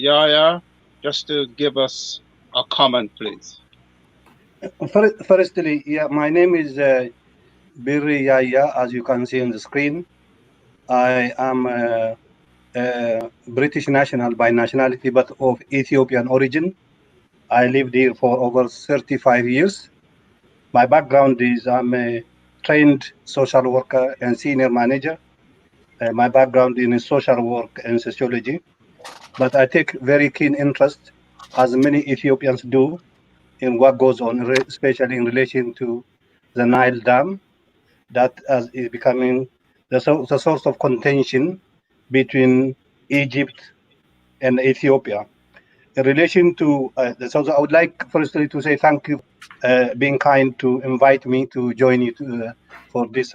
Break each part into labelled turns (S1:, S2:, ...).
S1: Yaya, just to give us a comment, please.
S2: Firstly, yeah, my name is Birri Yaya, as you can see on the screen. I am a British national by nationality, but of Ethiopian origin. I lived here for over 35 years. My background is I'm a trained social worker and senior manager. My background in social work and sociology, but I take very keen interest, as many Ethiopians do, in what goes on, especially in relation to the Nile Dam, that is becoming the source of contention between Egypt and Ethiopia. In relation to I would like firstly to say thank you being kind to invite me to join you for this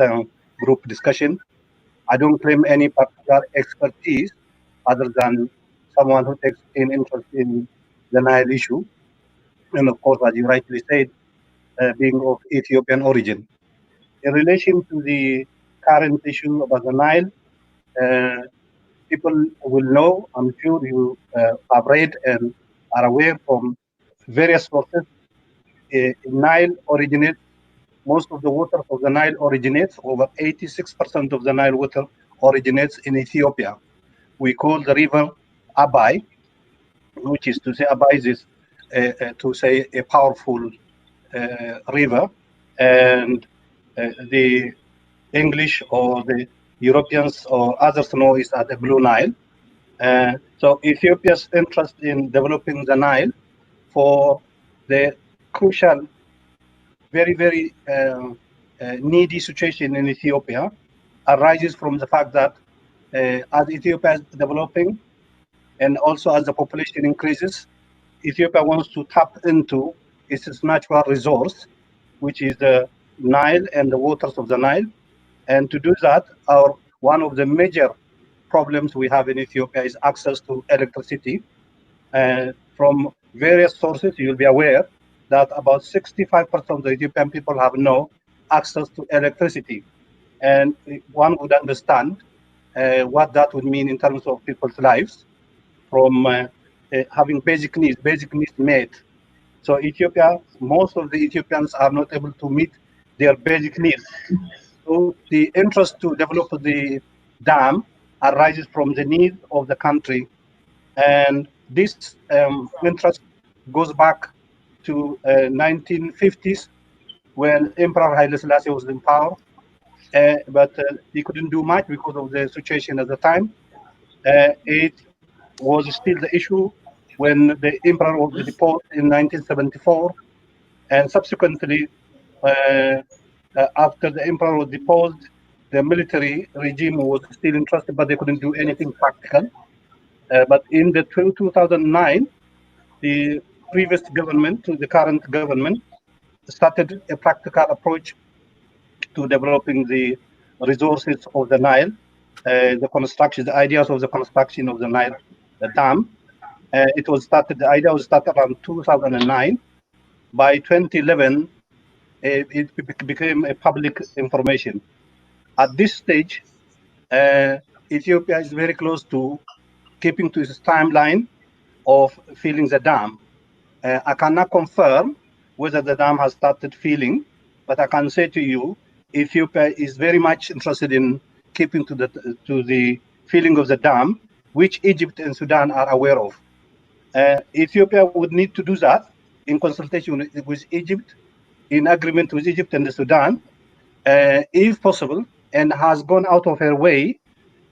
S2: group discussion. I don't claim any particular expertise other than someone who takes keen interest in the Nile issue. And of course, as you rightly said, being of Ethiopian origin. In relation to the current issue about the Nile, uh, people will know, I'm sure you have read and are aware from various sources, Nile originates, most of the water of the Nile originates, over 86% of the Nile water originates in Ethiopia. We call the river Abai, which is to say Abai is to say a powerful river, and the English or the Europeans or others know is as the Blue Nile. So Ethiopia's interest in developing the Nile for the crucial, very needy situation in Ethiopia arises from the fact that as Ethiopia is developing and also as the population increases, Ethiopia wants to tap into its natural resource, which is the Nile and the waters of the Nile. And to do that, one of the major problems we have in Ethiopia is access to electricity. From various sources, you'll be aware that about 65% of the Ethiopian people have no access to electricity. And one would understand what that would mean in terms of people's lives, from having basic needs met. So Ethiopia, most of the Ethiopians are not able to meet their basic needs. So the interest to develop the dam arises from the needs of the country. And this interest goes back to 1950s when Emperor Haile Selassie was in power. But he couldn't do much because of the situation at the time. It was still the issue when the emperor was deposed in 1974, and subsequently, after the emperor was deposed, the military regime was still interested, but they couldn't do anything practical. But in the 2009, the previous government to the current government started a practical approach to developing the resources of the Nile, the ideas of the construction of the Nile dam. The idea was started around 2009. By 2011, it became a public information. At this stage, Ethiopia is very close to keeping to its timeline of filling the dam. I cannot confirm whether the dam has started filling, but I can say to you, Ethiopia is very much interested in keeping to the filling of the dam, which Egypt and Sudan are aware of. Ethiopia would need to do that in consultation with Egypt, in agreement with Egypt and the Sudan, if possible, and has gone out of her way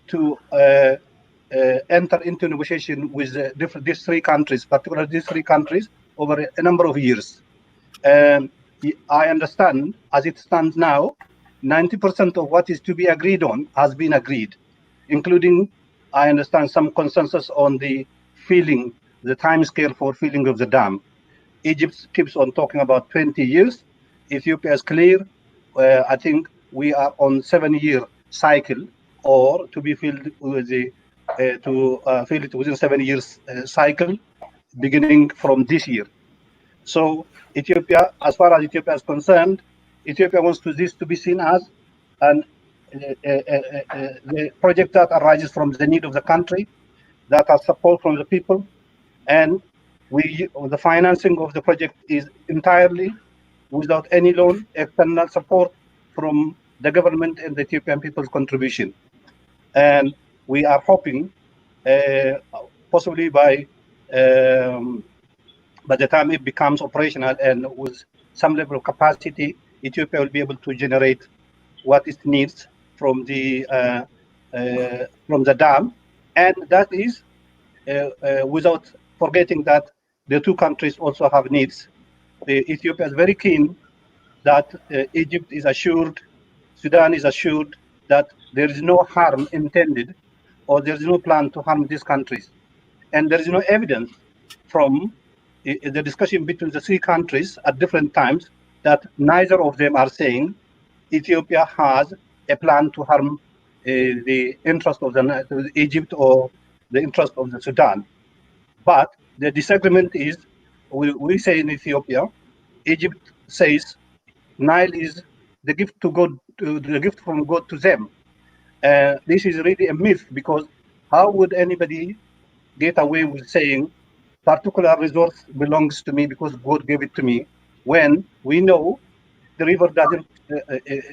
S2: to enter into negotiation with these three countries, particularly these three countries, over a number of years. I understand, as it stands now, 90% of what is to be agreed on has been agreed, including, I understand, some consensus on the filling, the time scale for filling of the dam. Egypt keeps on talking about 20 years. Ethiopia is clear. I think we are on 7-year cycle, or to be filled with fill it within 7 years cycle, beginning from this year. So Ethiopia, as far as Ethiopia is concerned, Ethiopia wants this to be seen as the project that arises from the need of the country, that has support from the people, And the financing of the project is entirely without any loan, external support from the government and the Ethiopian people's contribution. And we are hoping, possibly by the time it becomes operational and with some level of capacity, Ethiopia will be able to generate what it needs from the dam, and that is without forgetting that the two countries also have needs. Ethiopia is very keen that Egypt is assured, Sudan is assured that there is no harm intended or there is no plan to harm these countries. And there is no evidence from the discussion between the three countries at different times that neither of them are saying Ethiopia has a plan to harm the interest of Egypt or the interest of the Sudan. But the disagreement is, we say in Ethiopia, Egypt says Nile is the gift to God, the gift from God to them. This is really a myth, because how would anybody get away with saying particular resource belongs to me because God gave it to me, when we know the river doesn't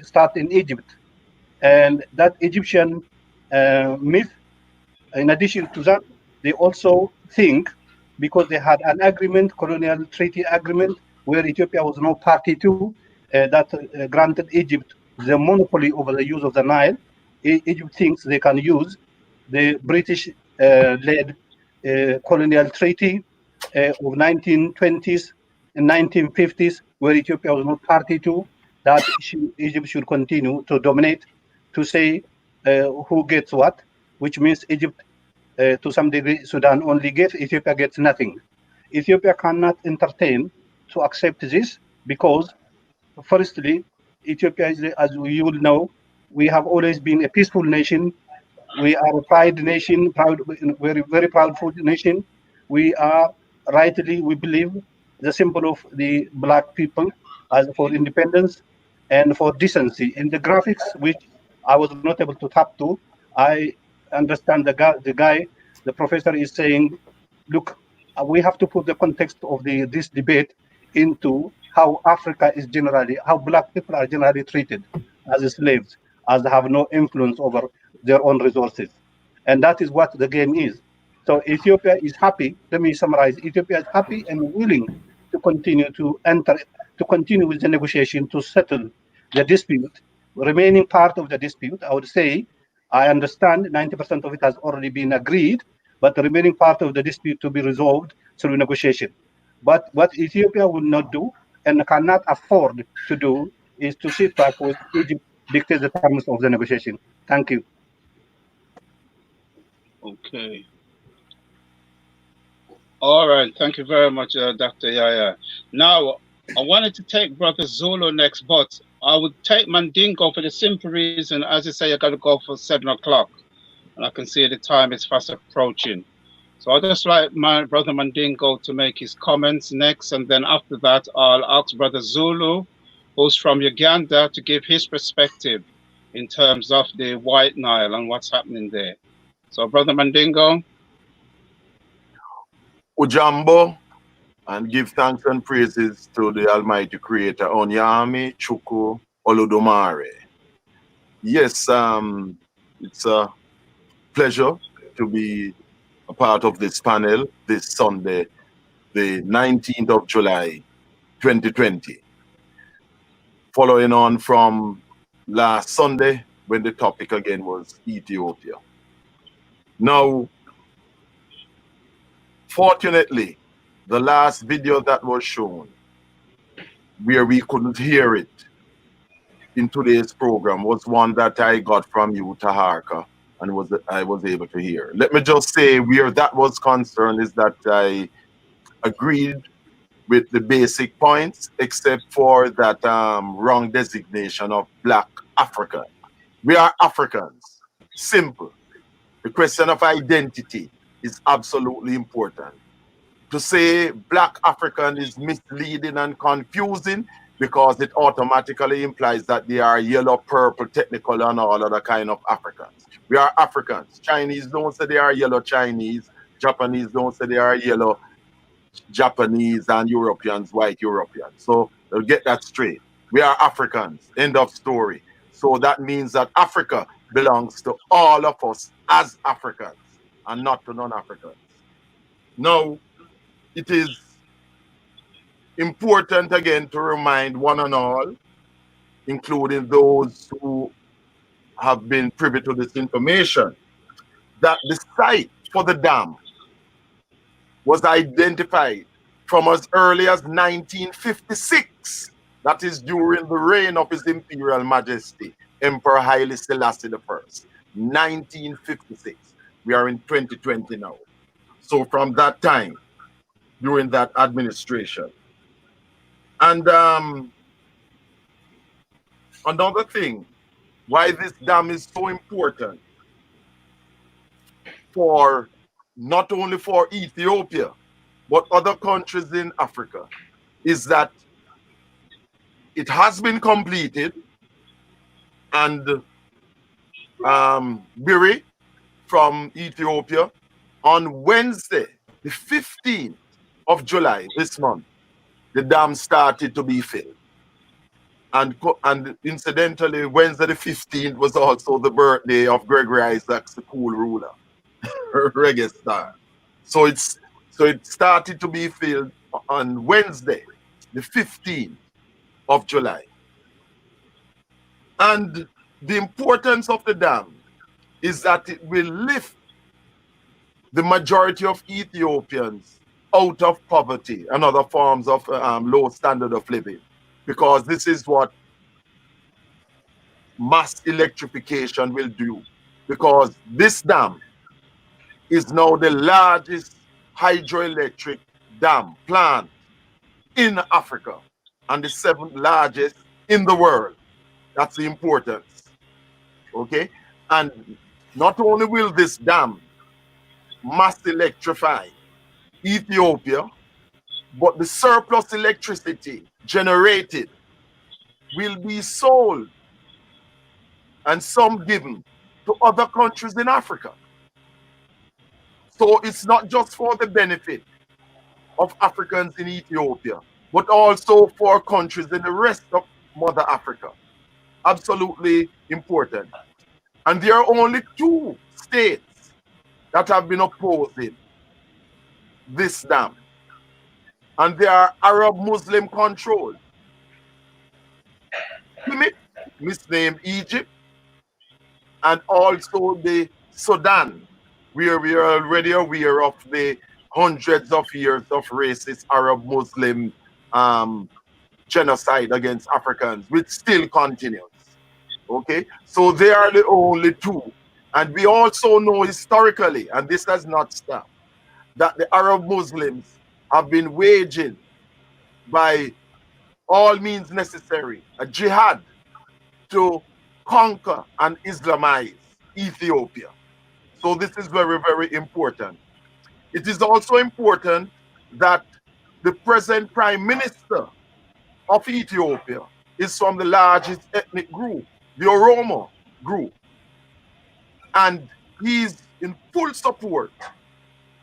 S2: start in Egypt? And that Egyptian myth, in addition to that, they also think, because they had an agreement, colonial treaty agreement, where Ethiopia was no party to, that granted Egypt the monopoly over the use of the Nile. Egypt thinks they can use the British-led colonial treaty of 1920s and 1950s, where Ethiopia was not party to, that Egypt should continue to dominate, to say who gets what, which means Egypt, to some degree, Sudan only gets, Ethiopia gets nothing. Ethiopia cannot entertain to accept this because, firstly, Ethiopia is, as you will know, we have always been a peaceful nation. We are a proud nation, very, very proudful nation. We are rightly, we believe, the symbol of the black people as for independence and for decency. In the graphics, which I was not able to tap to, I understand the professor is saying, look, we have to put the context of this debate into how Africa is generally, how black people are generally treated as slaves, as they have no influence over their own resources. And that is what the game is. So Ethiopia is happy, let me summarize, Ethiopia is happy and willing to continue with the negotiation to settle the dispute. Remaining part of the dispute, I would say, I understand 90% of it has already been agreed, but the remaining part of the dispute to be resolved through negotiation. But what Ethiopia will not do and cannot afford to do is to sit back with Egypt dictate the terms of the negotiation. Thank you.
S1: Okay. All right. Thank you very much, Dr. Yaya. Now, I wanted to take Brother Zulu next, but I would take Mandingo for the simple reason, as you say, I got to go for 7 o'clock. And I can see the time is fast approaching. So I'd just like my Brother Mandingo to make his comments next. And then after that, I'll ask Brother Zulu, who's from Uganda, to give his perspective in terms of the White Nile and what's happening there. So, Brother Mandingo.
S3: Ujambo, and give thanks and praises to the Almighty Creator, Onyame Chukwu Olodumare. Yes, it's a pleasure to be a part of this panel this Sunday, the 19th of July, 2020. Following on from last Sunday, when the topic again was Ethiopia. Now, fortunately, the last video that was shown, where we couldn't hear it in today's program, was one that I got from you, Taharka, and I was able to hear. Let me just say, where that was concerned is that I agreed with the basic points, except for that wrong designation of Black African. We are Africans. Simple. The question of identity is absolutely important. To say Black African is misleading and confusing because it automatically implies that they are yellow, purple, technical, and all other kind of Africans. We are Africans. Chinese don't say they are yellow Chinese. Japanese don't say they are yellow Japanese and Europeans, white Europeans. So they'll get that straight. We are Africans. End of story. So that means that Africa belongs to all of us as Africans and not to non-Africans. Now, it is important again to remind one and all, including those who have been privy to this information, that the site for the dam was identified from as early as 1956. That is during the reign of His Imperial Majesty, Emperor Haile Selassie I. 1956. We are in 2020 now. So from that time, during that administration. And another thing, why this dam is so important for not only for Ethiopia, but other countries in Africa, is that it has been completed, and Biri from Ethiopia on Wednesday, the 15th of July this month, the dam started to be filled. And incidentally, Wednesday the 15th was also the birthday of Gregory Isaacs, the cool ruler, reggae star. So it started to be filled on Wednesday, the 15th of July. And the importance of the dam is that it will lift the majority of Ethiopians out of poverty and other forms of low standard of living, because this is what mass electrification will do, because this dam is now the largest hydroelectric dam plant in Africa and the 7th largest in the world. That's the importance. Okay? And not only will this dam mass electrify Ethiopia, but the surplus electricity generated will be sold and some given to other countries in Africa. So it's not just for the benefit of Africans in Ethiopia, but also for countries in the rest of Mother Africa. Absolutely important. And there are only 2 states that have been opposing this dam. And they are Arab Muslim controlled. Misnamed Egypt, and also the Sudan, where we are already aware of the hundreds of years of racist Arab Muslim genocide against Africans, which still continues. Okay, so they are the only 2. And we also know historically, and this has not stopped, that the Arab Muslims have been waging by all means necessary a jihad to conquer and Islamize Ethiopia. So this is very, very important. It is also important that the present Prime Minister of Ethiopia is from the largest ethnic group, the Oromo group. And he's in full support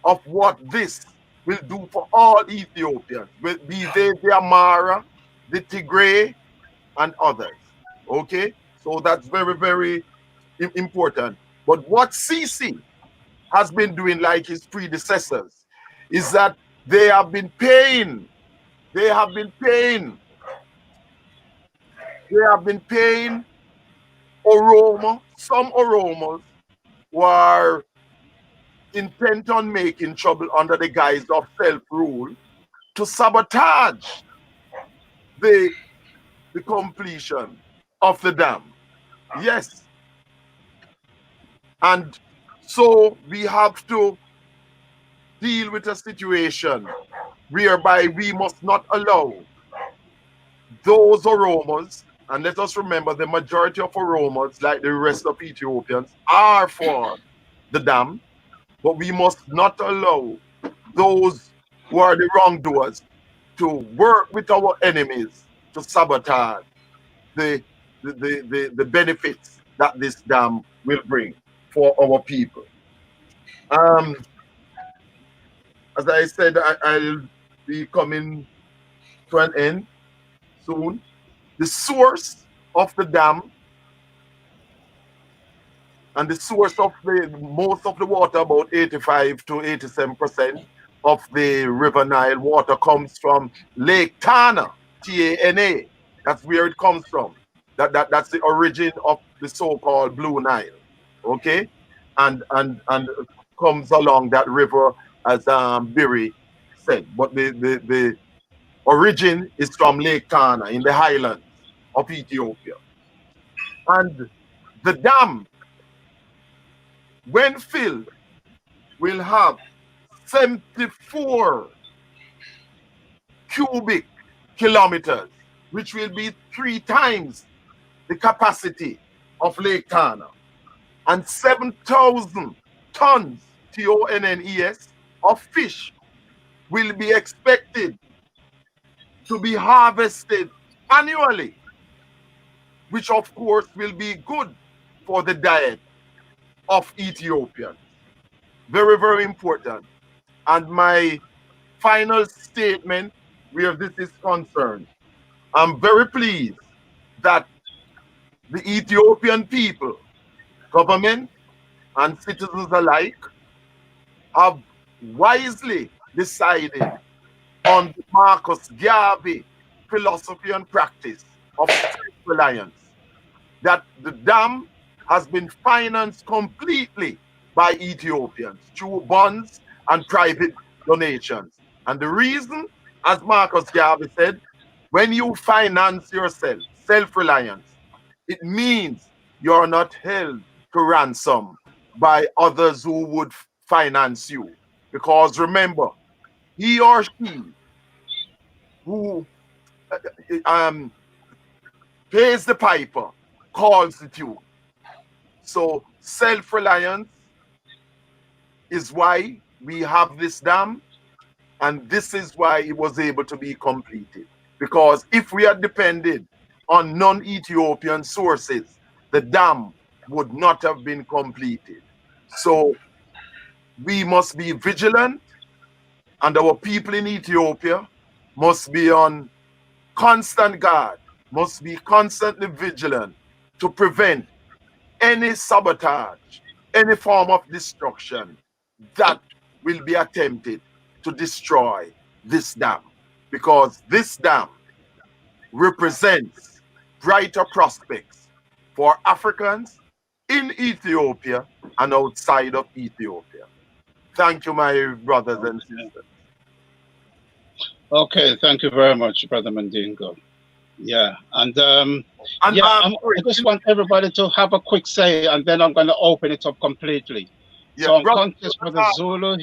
S3: of what this will do for all Ethiopians, be they the Amara, the Tigray, and others. Okay? So that's very, very important. But what Cecil has been doing, like his predecessors, is that they have been paying Oromo, some Oromos who are intent on making trouble under the guise of self-rule to sabotage the completion of the dam. Yes. And so we have to deal with a situation whereby we must not allow those Oromos, and let us remember the majority of Oromos, like the rest of Ethiopians, are for the dam, but we must not allow those who are the wrongdoers to work with our enemies to sabotage the benefits that this dam will bring for our people. as I said, I'll be coming to an end soon. The source of the dam and the source of most of the water, about 85 to 87% of the River Nile water comes from Lake Tana, T-A-N-A. That's where it comes from. That's the origin of the so-called Blue Nile. Okay? And comes along that river, as Biri said. But the origin is from Lake Tana in the highlands of Ethiopia. And the dam, when filled, will have 74 cubic kilometers, which will be 3 times the capacity of Lake Tana, and 7,000 tons, TONNES, of fish will be expected to be harvested annually, which of course will be good for the diet of Ethiopians. Very, very important. And my final statement where this is concerned, I'm very pleased that the Ethiopian people, government and citizens alike, have wisely decided on the Marcus Garvey philosophy and practice of self-reliance, that the dam has been financed completely by Ethiopians through bonds and private donations. And the reason, as Marcus Garvey said, when you finance yourself, self-reliance, it means you're not held to ransom by others who would finance you. Because remember, he or she who pays the piper calls the tune. So self-reliance is why we have this dam, and this is why it was able to be completed. Because if we had depended on non-Ethiopian sources, the dam would not have been completed. So we must be vigilant, and our people in Ethiopia must be on constant guard, must be constantly vigilant to prevent any sabotage, any form of destruction that will be attempted to destroy this dam. Because this dam represents brighter prospects for Africans in Ethiopia and outside of Ethiopia. Thank you, my brothers and sisters.
S1: Okay, thank you very much, Brother Mandingo. Yeah, I just want everybody to have a quick say, and then I'm going to open it up completely. Yeah, so I'm conscious for the Zulu,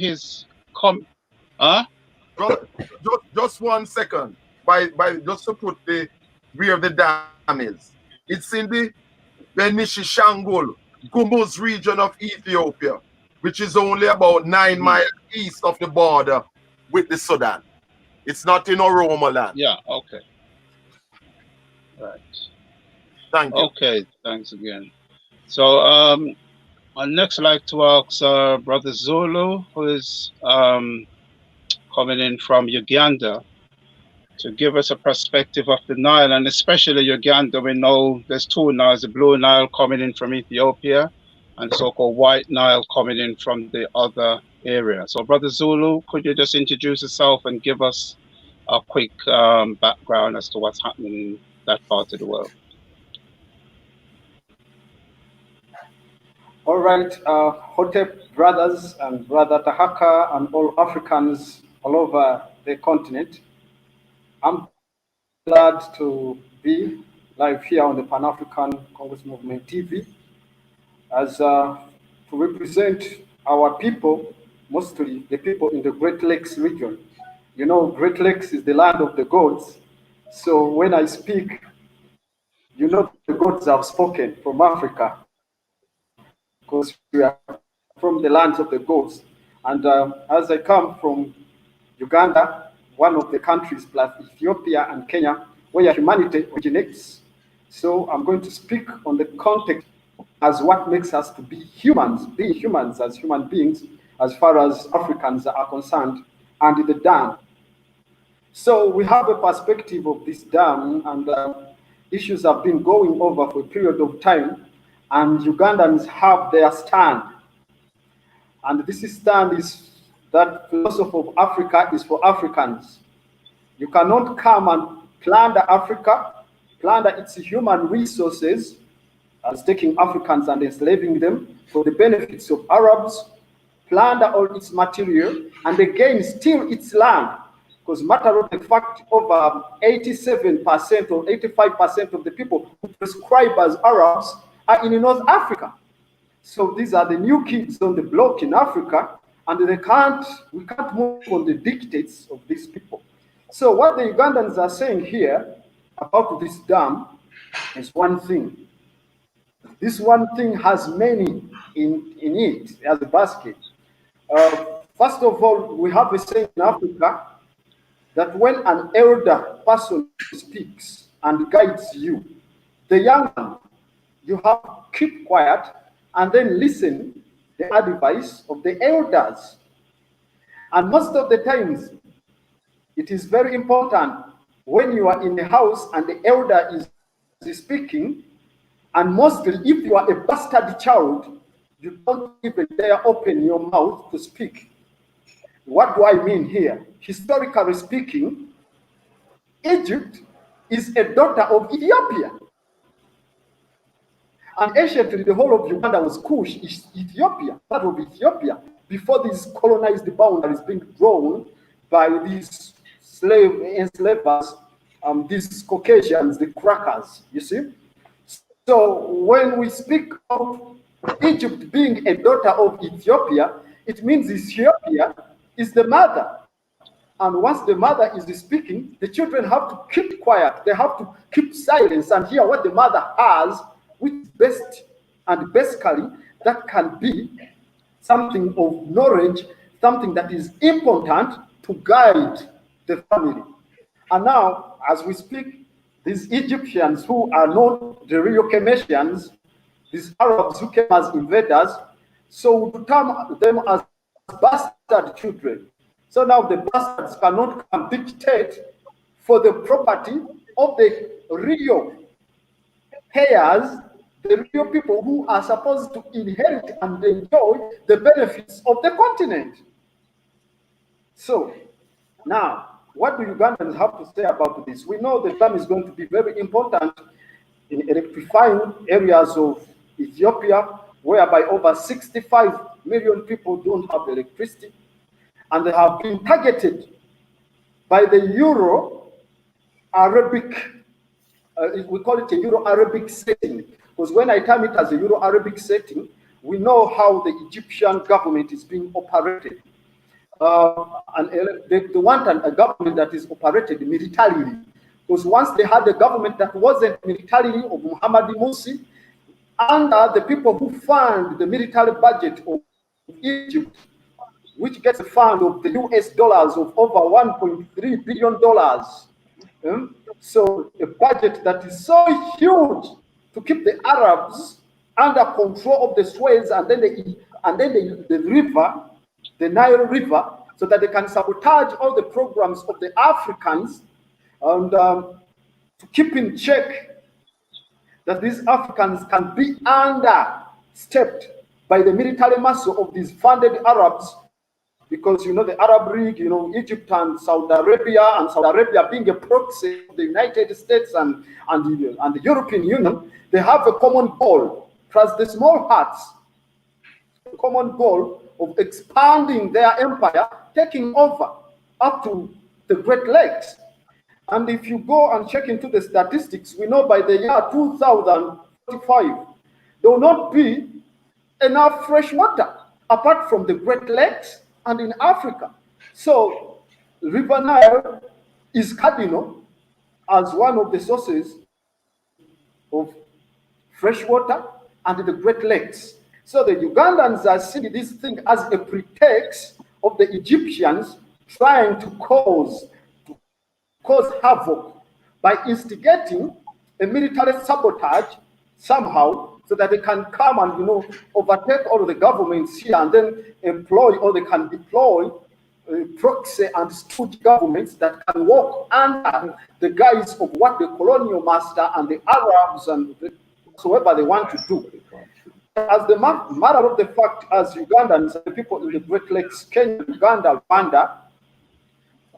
S3: Just 1 second, by just to put where the dam is. It's in the Benishishangul, Gumuz region of Ethiopia, which is only about 9 miles east of the border with the Sudan. It's not in Oromo land.
S1: Yeah, okay. Right.
S3: Thank you.
S1: Okay, thanks again. So I'd next like to ask Brother Zulu, who is coming in from Uganda, to give us a perspective of the Nile, and especially Uganda. We know there's 2 Niles, the Blue Nile coming in from Ethiopia and the so-called White Nile coming in from the other area. So Brother Zulu, could you just introduce yourself and give us a quick background as to what's happening in that part of the world?
S4: All right, Hotep brothers and Brother Tahaka and all Africans all over the continent. I'm glad to be live here on the Pan-African Congress Movement TV as to represent our people, mostly the people in the Great Lakes region. You know, Great Lakes is the land of the gods. So when I speak, you know the gods have spoken from Africa, because we are from the lands of the gods. And as I come from Uganda, one of the countries plus Ethiopia and Kenya, where humanity originates. So I'm going to speak on the context as what makes us to be humans, being humans as human beings, as far as Africans are concerned, and the dam. So we have a perspective of this dam, and issues have been going over for a period of time, and Ugandans have their stand. And this stand is that philosophy of Africa is for Africans. You cannot come and plunder Africa, plunder its human resources, as taking Africans and enslaving them for the benefits of Arabs, plunder all its material, and again steal its land. Because matter of the fact, over 87% or 85% of the people who prescribe as Arabs are in North Africa. So these are the new kids on the block in Africa, and we can't move on the dictates of these people. So what the Ugandans are saying here about this dam is one thing. This one thing has many in it as a basket. First of all, we have a saying in Africa that when an elder person speaks and guides you, the young one, you have to keep quiet and then listen the advice of the elders. And most of the times, it is very important when you are in the house and the elder is speaking, and mostly if you are a bastard child, you don't even dare open your mouth to speak. What do I mean here? Historically speaking, Egypt is a daughter of Ethiopia. And anciently, the whole of Uganda was Kush, Ethiopia, part of Ethiopia, before these colonized boundaries being drawn by these enslavers, these Caucasians, the crackers, you see? So when we speak of Egypt being a daughter of Ethiopia, it means Ethiopia is the mother. And once the mother is speaking, the children have to keep quiet. They have to keep silence and hear what the mother has, which is best and basically that can be something of knowledge, something that is important to guide the family. And now, as we speak, these Egyptians who are not the real Kemetians, these Arabs who came as invaders, so we term them as bastard children. So now the bastards cannot come dictate for the property of the real heirs, the real people who are supposed to inherit and enjoy the benefits of the continent. So now, what do Ugandans have to say about this? We know the dam is going to be very important in electrifying areas of Ethiopia, whereby over 65 million people don't have electricity, and they have been targeted by the Euro-Arabic, we call it a Euro-Arabic setting, because when I term it as a Euro-Arabic setting, we know how the Egyptian government is being operated. And they want a government that is operated militarily, because once they had a government that wasn't militarily of Muhammad Morsi, and the people who fund the military budget of Egypt, which gets a fund of the US dollars of over $1.3 billion. So a budget that is so huge to keep the Arabs under control of the Suez and then the river, the Nile River, so that they can sabotage all the programs of the Africans and to keep in check that these Africans can be understepped by the military muscle of these funded Arabs, because you know the Arab League, you know, Egypt and Saudi Arabia being a proxy of the United States and the European Union, they have a common goal, plus the small hearts, a common goal of expanding their empire, taking over up to the Great Lakes. And if you go and check into the statistics, we know by the year 2045, there will not be enough fresh water apart from the Great Lakes and in Africa. So River Nile is cardinal as one of the sources of fresh water and the Great Lakes. So the Ugandans are seeing this thing as a pretext of the Egyptians trying to cause havoc by instigating a military sabotage somehow, so that they can come and overtake all of the governments here and then employ, or they can deploy proxy and stooge governments that can work under the guise of what the colonial master and the Arabs and whatsoever they want to do. As the matter of the fact, as Ugandans, the people in the Great Lakes, Kenya, Uganda, Rwanda,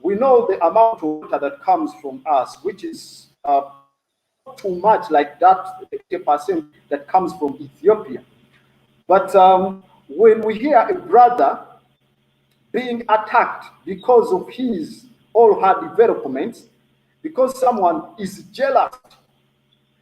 S4: we know the amount of water that comes from us, which is too much like that 80% that comes from Ethiopia. But when we hear a brother being attacked because of his or her developments, because someone is jealous,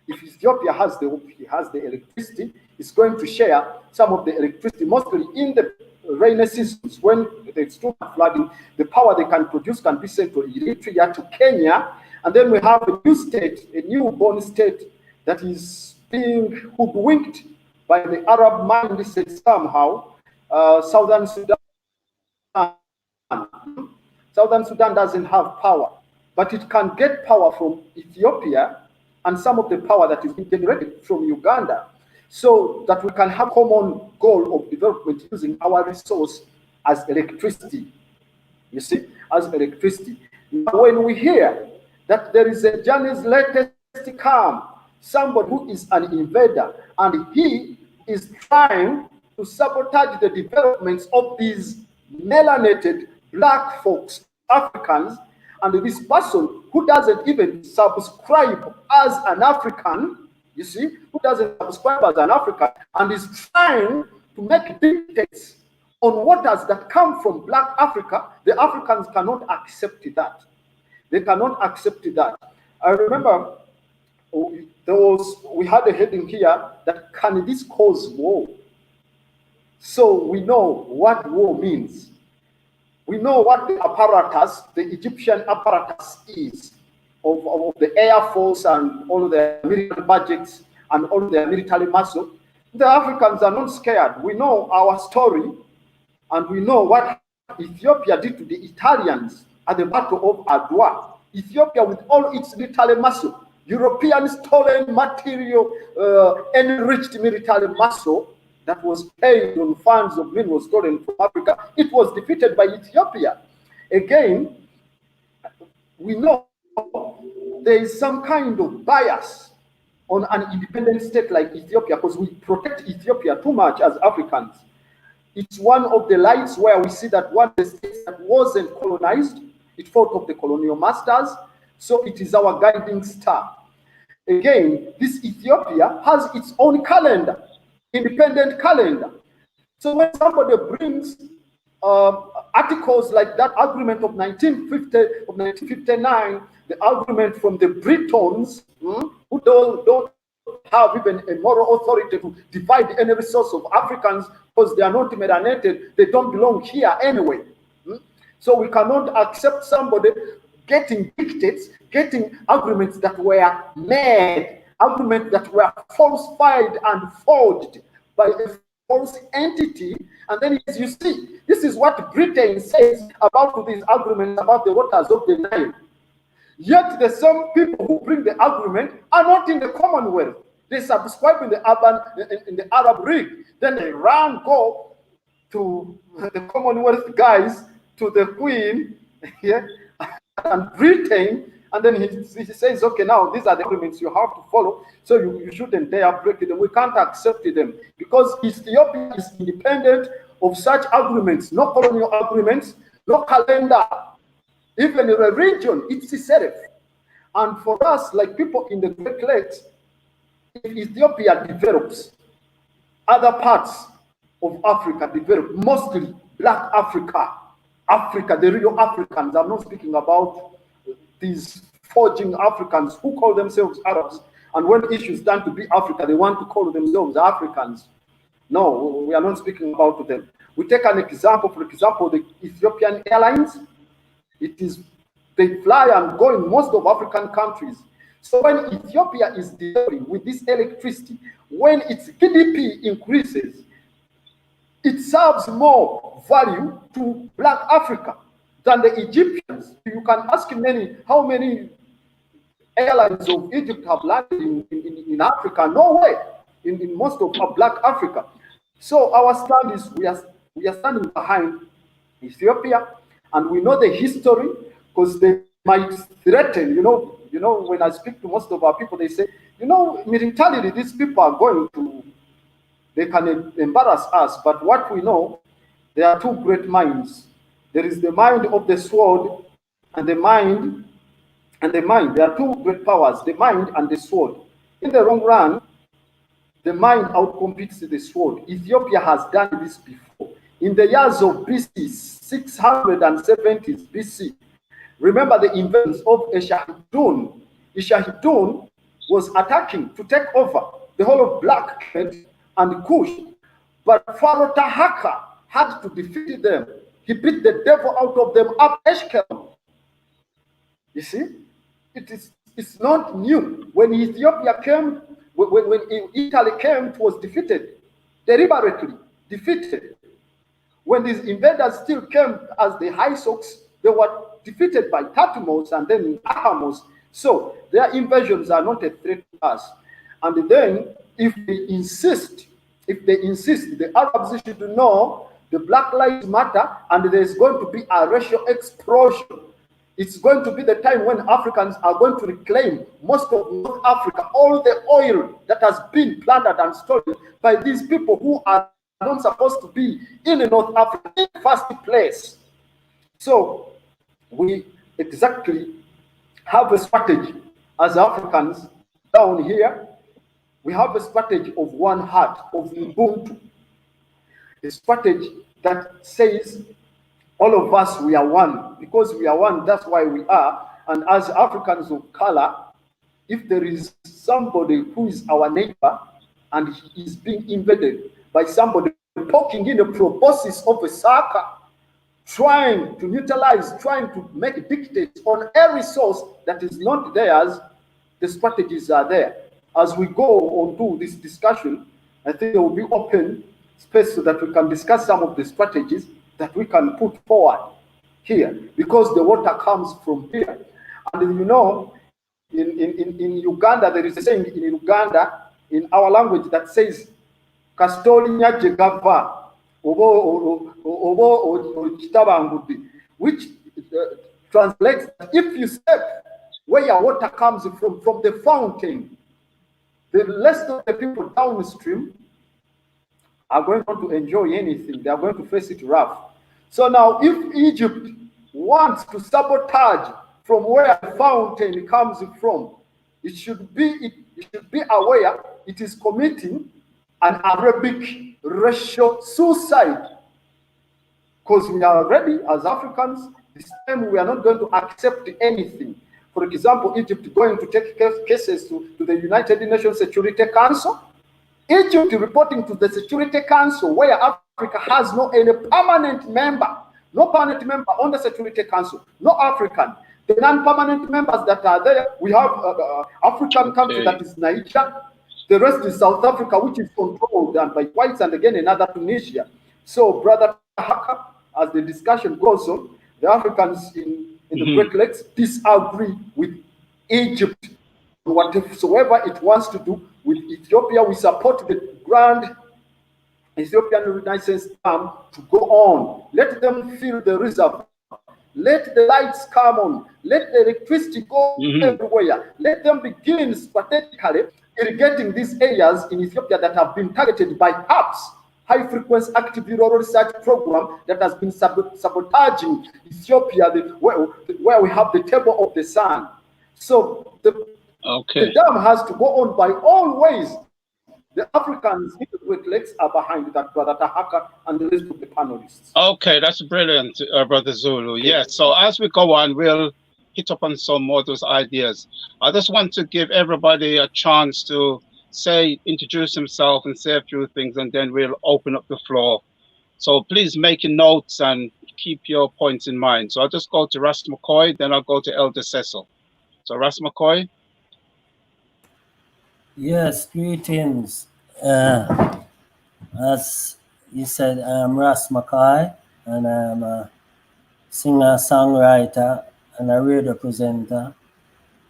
S4: if Ethiopia has the electricity, it's going to share some of the electricity, mostly in the rainy seasons when there's too much flooding. The power they can produce can be sent to Eritrea, to Kenya, and then we have a new state, a newborn state that is being hoodwinked by the Arab mindset somehow. Southern Sudan. Southern Sudan doesn't have power, but it can get power from Ethiopia and some of the power that is generated from Uganda, so that we can have common goal of development using our resource as electricity. You see, as electricity. Now, when we hear that there is a journey's latest come, somebody who is an invader, and he is trying to sabotage the developments of these melanated black folks, Africans, and this person who doesn't even subscribe as an African, you see, who doesn't subscribe as an African, and is trying to make dictates on waters that come from black Africa, the Africans cannot accept that. They cannot accept that. I remember we had a heading here that can this cause war? So we know what war means. We know what the apparatus, the Egyptian apparatus is of the Air Force and all the military budgets and all the military muscle. The Africans are not scared. We know our story, and we know what Ethiopia did to the Italians at the Battle of Adwa. Ethiopia, with all its military muscle, European stolen material, enriched military muscle that was paid on funds of minerals stolen from Africa, it was defeated by Ethiopia. Again, we know there is some kind of bias on an independent state like Ethiopia because we protect Ethiopia too much as Africans. It's one of the lights where we see that one of the states that wasn't colonized, it fought of the colonial masters, so it is our guiding star. Again, this Ethiopia has its own calendar, independent calendar. So when somebody brings articles like that agreement of 1959, the agreement from the Britons, who don't have even a moral authority to divide any resource of Africans because they are not melanated, they don't belong here anyway. So we cannot accept somebody getting dictates, getting agreements that were made, agreements that were falsified and forged by a false entity. And then, as you see, this is what Britain says about these agreements about the waters of the Nile. Yet the same people who bring the agreement are not in the Commonwealth. They subscribe in the Arab League. Then they go to the Commonwealth guys, to the Queen, yeah, and Britain, and then he says, okay, now these are the agreements you have to follow, so you shouldn't dare break them. We can't accept them because Ethiopia is independent of such agreements, no colonial agreements, no calendar, even in a region, it's itself. And for us, like people in the Great Lakes, if Ethiopia develops, other parts of Africa develop, mostly black Africa, the real Africans. I'm not speaking about these forging Africans who call themselves Arabs, and when issues stand to be Africa, they want to call themselves Africans. No, we are not speaking about them. We take an example, for example, the Ethiopian Airlines. They fly and go in most of African countries. So when Ethiopia is dealing with this electricity, when its GDP increases, it serves more value to black Africa than the Egyptians. You can ask how many airlines of Egypt have landed in Africa? No way, in most of black Africa. So our stand is we are standing behind Ethiopia, and we know the history because they might threaten. You know, when I speak to most of our people, they say, you know, militarily, these people are going to, they can embarrass us. But what we know, there are two great minds. There is the mind of the sword and the mind. There are two great powers, the mind and the sword. In the long run, the mind outcompetes the sword. Ethiopia has done this before. In the years of BC, 670s BC, remember the invasions of Eshahidun. Eshahidun was attacking to take over the whole of Black Kent and Kush. But Pharaoh Tahaka had to defeat them. He beat the devil out of them up Eshkelon. You see, it's not new. When Ethiopia came, when Italy came, it was defeated, deliberately defeated. When these invaders still came as the Hyksos, they were defeated by Thutmose and then Ahamos. So their invasions are not a threat to us. And then if they insist, the Arabs should know the Black Lives Matter, and there's going to be a racial explosion. It's going to be the time when Africans are going to reclaim most of North Africa, all the oil that has been plundered and stolen by these people who are not supposed to be in North Africa in the first place. So we exactly have a strategy as Africans down here. We have a strategy of one heart, of Ubuntu, a strategy that says all of us, we are one. Because we are one, that's why we are. And as Africans of color, if there is somebody who is our neighbor and he is being invaded by somebody poking in a proboscis of a sucker, trying to neutralize, trying to make dictates on a resource that is not theirs, the strategies are there. As we go on to this discussion, I think there will be open space so that we can discuss some of the strategies that we can put forward here, because the water comes from here. And you know, in Uganda, there is a saying in Uganda, in our language, that says, Kastolinya Jegava, which translates, if you step where your water comes from the fountain, the rest of the people downstream are going to enjoy anything. They are going to face it rough. So now, if Egypt wants to sabotage from where the fountain comes from, it should be aware it is committing an Arabic racial suicide. Because we are ready as Africans, this time we are not going to accept anything. For example, Egypt going to take cases to the United Nations Security Council. Egypt reporting to the Security Council, where Africa has no any permanent member, no permanent member on the Security Council, no African. The non-permanent members that are there, we have African country that is Niger. The rest is South Africa, which is controlled and by whites, and again another Tunisia. So, Brother Haka, as the discussion goes on, the Africans in the Great Lakes disagree with Egypt, whatsoever it wants to do with Ethiopia. We support the Grand Ethiopian Renaissance Dam to go on. Let them fill the reservoir. Let the lights come on. Let the electricity go everywhere. Let them begin strategically irrigating these areas in Ethiopia that have been targeted by HAPS, High Frequency Active Rural Research Program, that has been sabotaging Ethiopia, where we have the table of the sun. So the dam has to go on by all ways. The Africans in the Great Lakes are behind that, Brother Tahaka and the rest of the panelists.
S1: Okay, that's brilliant, Brother Zulu. Yes, so as we go on, we'll hit up on some more of those ideas. I just want to give everybody a chance to introduce himself and say a few things, and then we'll open up the floor. So please make your notes and keep your points in mind. So I'll just go to Ras McCoy, then I'll go to Elder Cecil. So Ras McCoy.
S5: Yes, greetings. As you said, I'm Ras McCoy, and I'm a singer, songwriter, and a radio presenter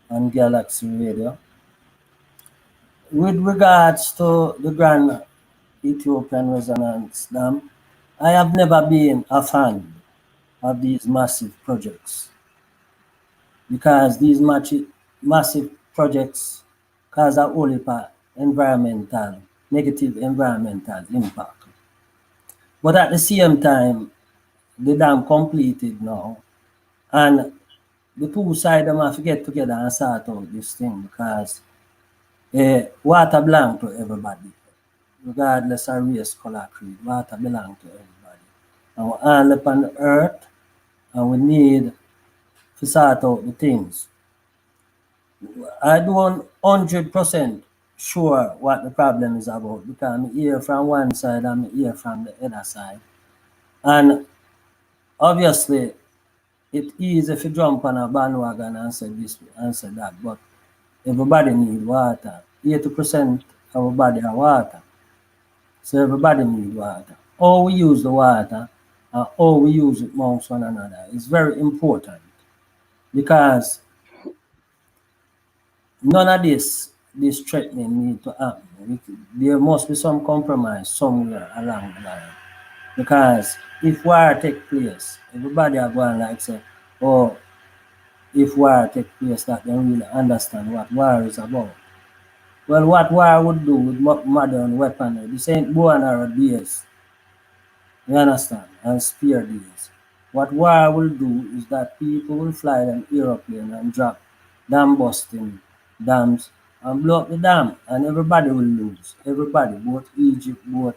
S5: on Galaxy Radio. With regards to the Grand Ethiopian Renaissance Dam, I have never been a fan. of these massive projects, because these massive projects cause a whole heap of negative environmental impact. But at the same time, the dam completed now, and the two sides have to get together and sort out this thing, because water belongs to everybody, regardless of race, color, creed. Water belongs to everybody. And we're all up on the earth, and we need to sort out the things. I don't 100% sure what the problem is about, because I'm here from one side and I'm here from the other side. And obviously, it's easy to jump on a bandwagon and say this and say that, but everybody needs water. 80% of our body are water. So everybody needs water. How we use the water and how we use it amongst one another is very important, because none of this threatening need to happen. There must be some compromise somewhere along the line. Because if war take place, everybody are going like say, oh, if war take place, that they really understand what war is about. Well, what war would do with modern weaponry, this ain't bow and arrow days. You understand? And spear days. What war will do is that people will fly an aeroplane and drop dam busting dams and blow up the dam, and everybody will lose. Everybody, both Egypt, both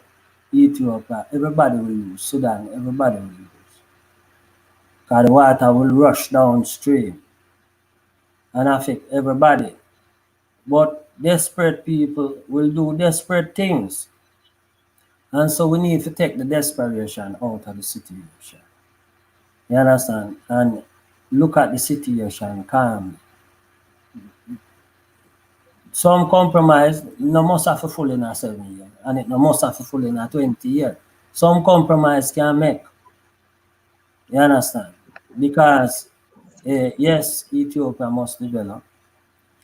S5: Ethiopia, everybody will lose. Sudan, everybody will lose. Because the water will rush downstream and affect everybody. But desperate people will do desperate things. And so we need to take the desperation out of the situation. You understand? And look at the situation calmly. Some compromise no must have to full in a 7 years, and it no must have to full in a 20 years. Some compromise can make. You understand? Because yes, Ethiopia must develop.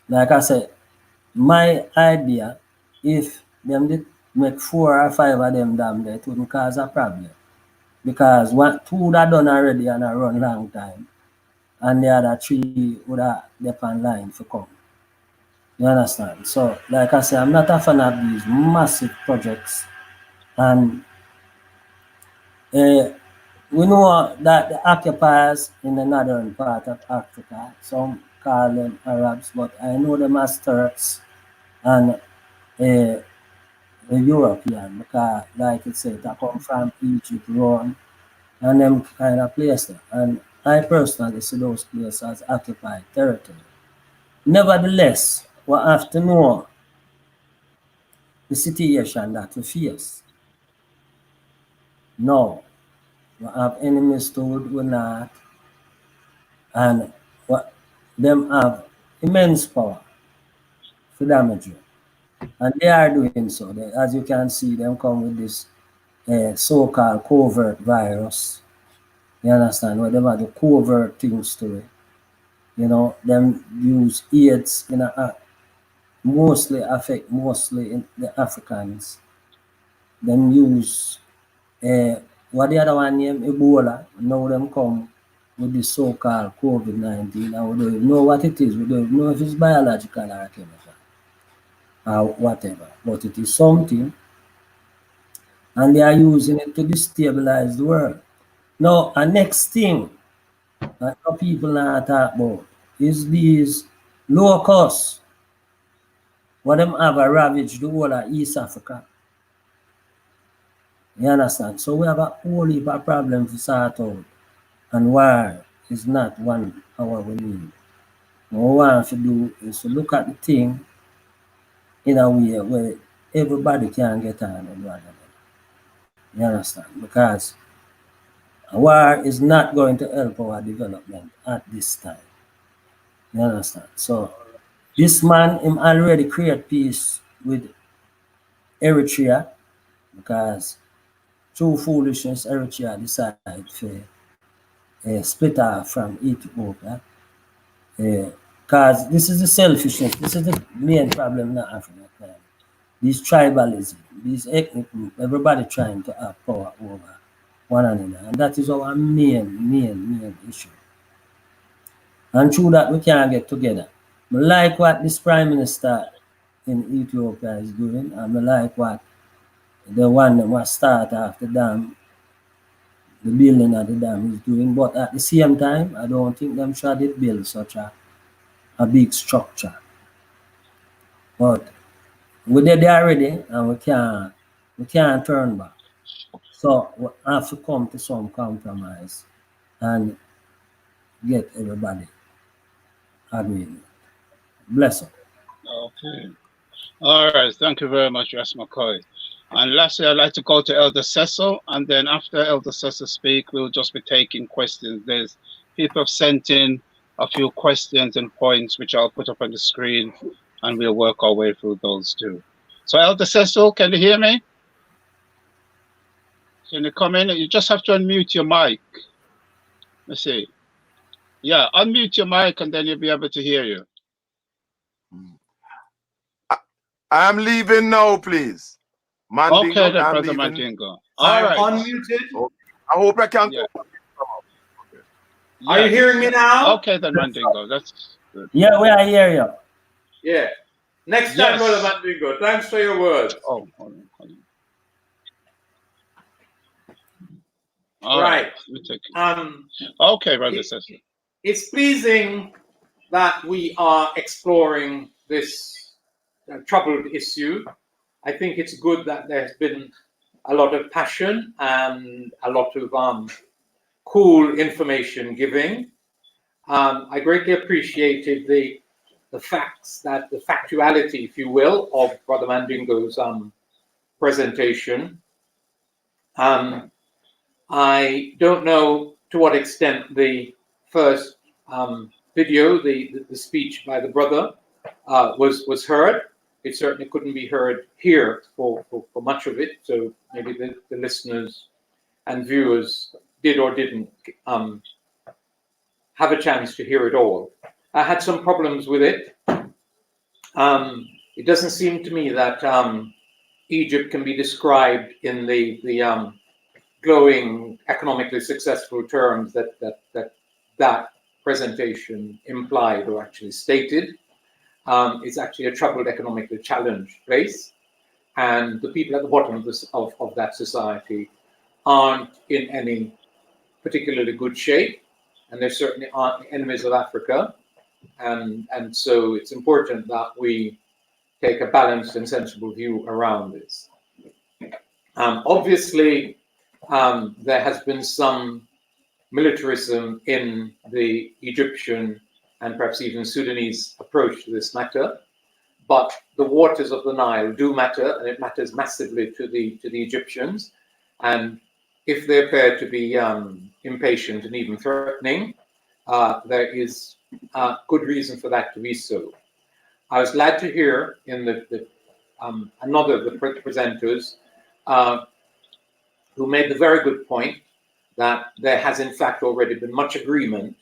S5: Like I said, my idea, if them did make 4 or 5 of them dam there, it wouldn't cause a problem. Because 2 that done already and I run long time, and the other 3 would have depend line for come. You understand? So, like I said, I'm not a fan of these massive projects, and we know that the occupiers in the northern part of Africa, some call them Arabs, but I know them as Turks and the European, because like it said, I come from Egypt, Rome, and them kind of places. And I personally see those places as occupied territory. Nevertheless, we have to know the situation that we face. Now, we have enemies to the north, and them have immense power to damage you. And they are doing so. As you can see, them come with this so-called covert virus. You understand? Where them have the covert things to it. You know, them use AIDS in mostly affect in the Africans. Them use what the other one named Ebola. Now them come with the so-called COVID-19. And we don't even know what it is. We don't even know if it's biological or chemical or whatever. But it is something. And they are using it to destabilize the world. Now, a next thing that people now talk about is these locusts. What them have ravaged the whole of East Africa. You understand? So we have a whole heap of problems to sort out. And war is not one hour we need. What we want to do is to look at the thing in a way where everybody can get on and rather than. You understand? Because war is not going to help our development at this time. You understand? So this man him already create peace with Eritrea, because through foolishness Eritrea decided to split off from Ethiopia. Because this is the selfishness, this is the main problem in Africa. These tribalism, these ethnic groups, everybody trying to have power over one another. And that is our main issue. And through that, we can't get together. I like what this Prime Minister in Ethiopia is doing, and I like what the one that was start off the dam, the building of the dam is doing. But at the same time, I don't think them should build such a big structure. But we're there already, and we can't turn back. So we have to come to some compromise and get everybody agreement. Bless them.
S1: Okay. All right. Thank you very much, Ras McCoy. And lastly, I'd like to go to Elder Cecil, and then after Elder Cecil speak, we'll just be taking questions. There's people have sent in a few questions and points, which I'll put up on the screen, and we'll work our way through those too. So Elder Cecil, can you hear me? Can you come in? You just have to unmute your mic. Let's see. Yeah, unmute your mic, and then you'll be able to hear you.
S3: I'm leaving now, please. Mandingo,
S1: okay, then,
S3: I'm
S1: Brother
S3: leaving.
S1: Mandingo. All right.
S6: Unmuted.
S3: I hope I can
S1: Yeah.
S3: go. Okay.
S1: Yes.
S6: Are you hearing me now?
S1: Okay, then, Mandingo. That's good.
S5: Yeah, we are here, you.
S6: Yeah. Next time, Brother Mandingo. Thanks for your words.
S1: Oh, hold on.
S6: All right.
S1: Okay, Brother Cecil.
S6: It's pleasing that we are exploring this troubled issue. I think it's good that there's been a lot of passion and a lot of cool information giving. I greatly appreciated the facts, that the factuality, if you will, of Brother Mandingo's presentation. I don't know to what extent the first video, the speech by the brother, was heard. It certainly couldn't be heard here for much of it, so maybe the listeners and viewers did or didn't have a chance to hear it all. I had some problems with it. It doesn't seem to me that Egypt can be described in the glowing, economically successful terms that presentation implied or actually stated. It's actually a troubled, economically challenged place, and the people at the bottom of that society aren't in any particularly good shape, and they certainly aren't enemies of Africa, and so it's important that we take a balanced and sensible view around this. Obviously, there has been some militarism in the Egyptian and perhaps even Sudanese approach to this matter, but the waters of the Nile do matter, and it matters massively to the Egyptians. And if they appear to be impatient and even threatening, there is good reason for that to be so. I was glad to hear in another of the presenters who made the very good point that there has in fact already been much agreement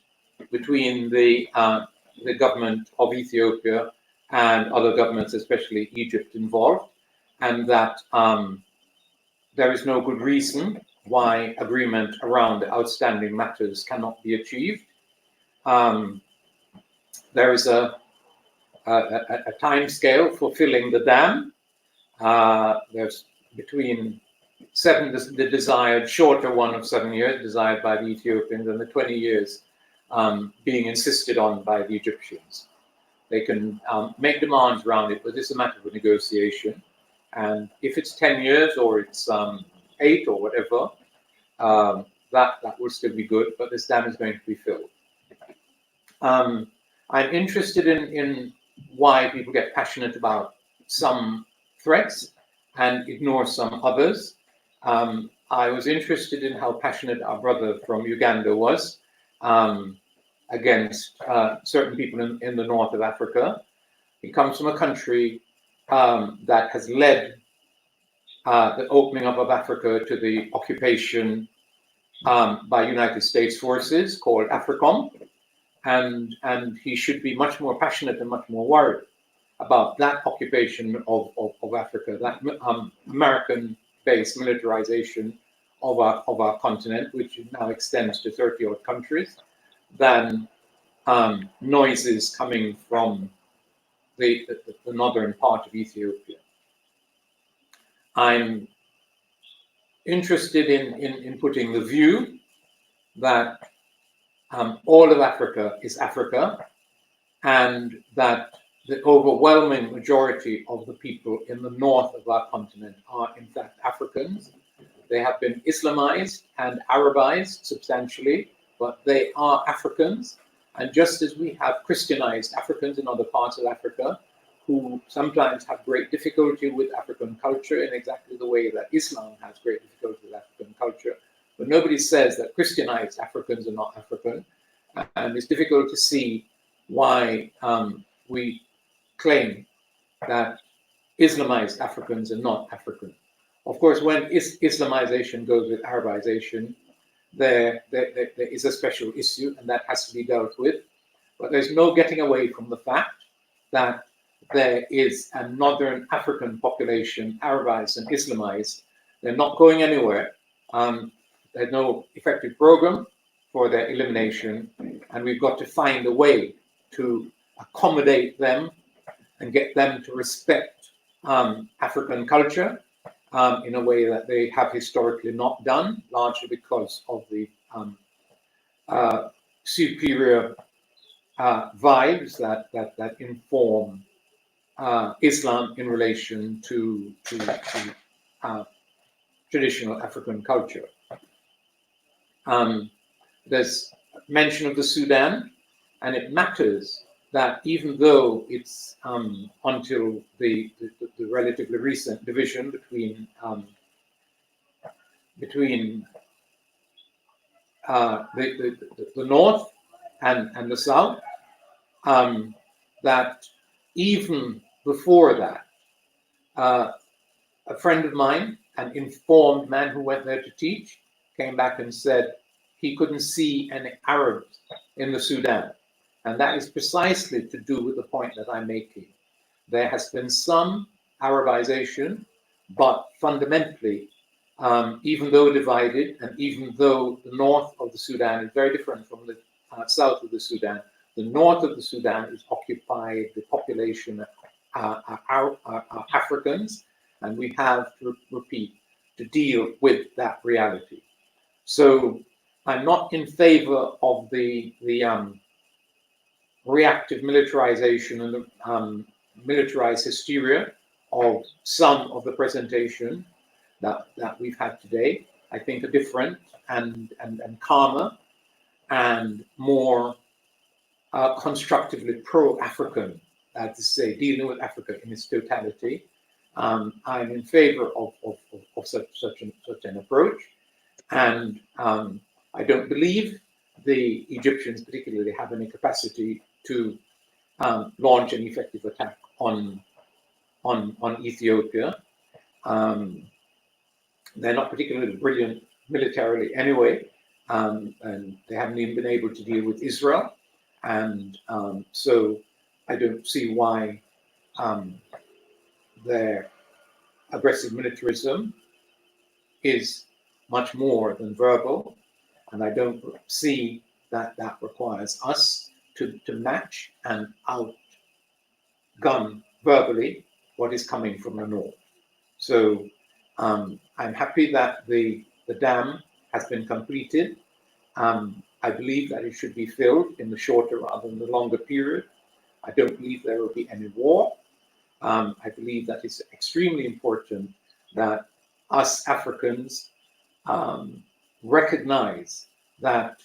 S6: between the government of Ethiopia and other governments, especially Egypt, involved, and that there is no good reason why agreement around the outstanding matters cannot be achieved. There is a time scale for filling the dam. There's between the desired shorter one of 7 years, desired by the Ethiopians, and the 20 years being insisted on by the Egyptians. They can make demands around it, but this is a matter of negotiation. And if it's 10 years or it's 8 or whatever, that will still be good, but this dam is going to be filled. I'm interested in why people get passionate about some threats and ignore some others. I was interested in how passionate our brother from Uganda was against certain people in the north of Africa. He comes from a country that has led the opening up of Africa to the occupation by United States forces called AFRICOM, and he should be much more passionate and much more worried about that occupation of Africa, that American-based militarization of our continent, which now extends to 30-odd countries, than noises coming from the northern part of Ethiopia. I'm interested in putting the view that all of Africa is Africa, and that the overwhelming majority of the people in the north of our continent are in fact Africans. They have been Islamized and Arabized substantially, but they are Africans. And just as we have Christianized Africans in other parts of Africa, who sometimes have great difficulty with African culture in exactly the way that Islam has great difficulty with African culture, but nobody says that Christianized Africans are not African. And it's difficult to see why we claim that Islamized Africans are not African. Of course, when Islamization goes with Arabization, there is a special issue, and that has to be dealt with. But there's no getting away from the fact that there is a northern African population, Arabized and Islamized. They're not going anywhere. There's no effective program for their elimination, and we've got to find a way to accommodate them and get them to respect African culture in a way that they have historically not done, largely because of the superior vibes that inform Islam in relation to traditional African culture. There's mention of the Sudan, and it matters that even though it's until the relatively recent division between the north and the south, that even before that, a friend of mine, an informed man who went there to teach, came back and said he couldn't see any Arabs in the Sudan. And that is precisely to do with the point that I'm making. There has been some Arabization, but fundamentally, even though divided, and even though the north of the Sudan is very different from the south of the Sudan, the north of the Sudan is occupied, the population are Africans, and we have to repeat, to deal with that reality. So I'm not in favor of the reactive militarization and the militarized hysteria of some of the presentation that we've had today. I think are different and calmer and more constructively pro-African, to say, dealing with Africa in its totality. I'm in favor of such an approach, and I don't believe the Egyptians particularly have any capacity to launch an effective attack on Ethiopia. They're not particularly brilliant militarily anyway, and they haven't even been able to deal with Israel. And so I don't see why their aggressive militarism is much more than verbal. And I don't see that requires us to match and outgun verbally what is coming from the north. So I'm happy that the dam has been completed. I believe that it should be filled in the shorter rather than the longer period. I don't believe there will be any war. I believe that it's extremely important that us Africans recognize that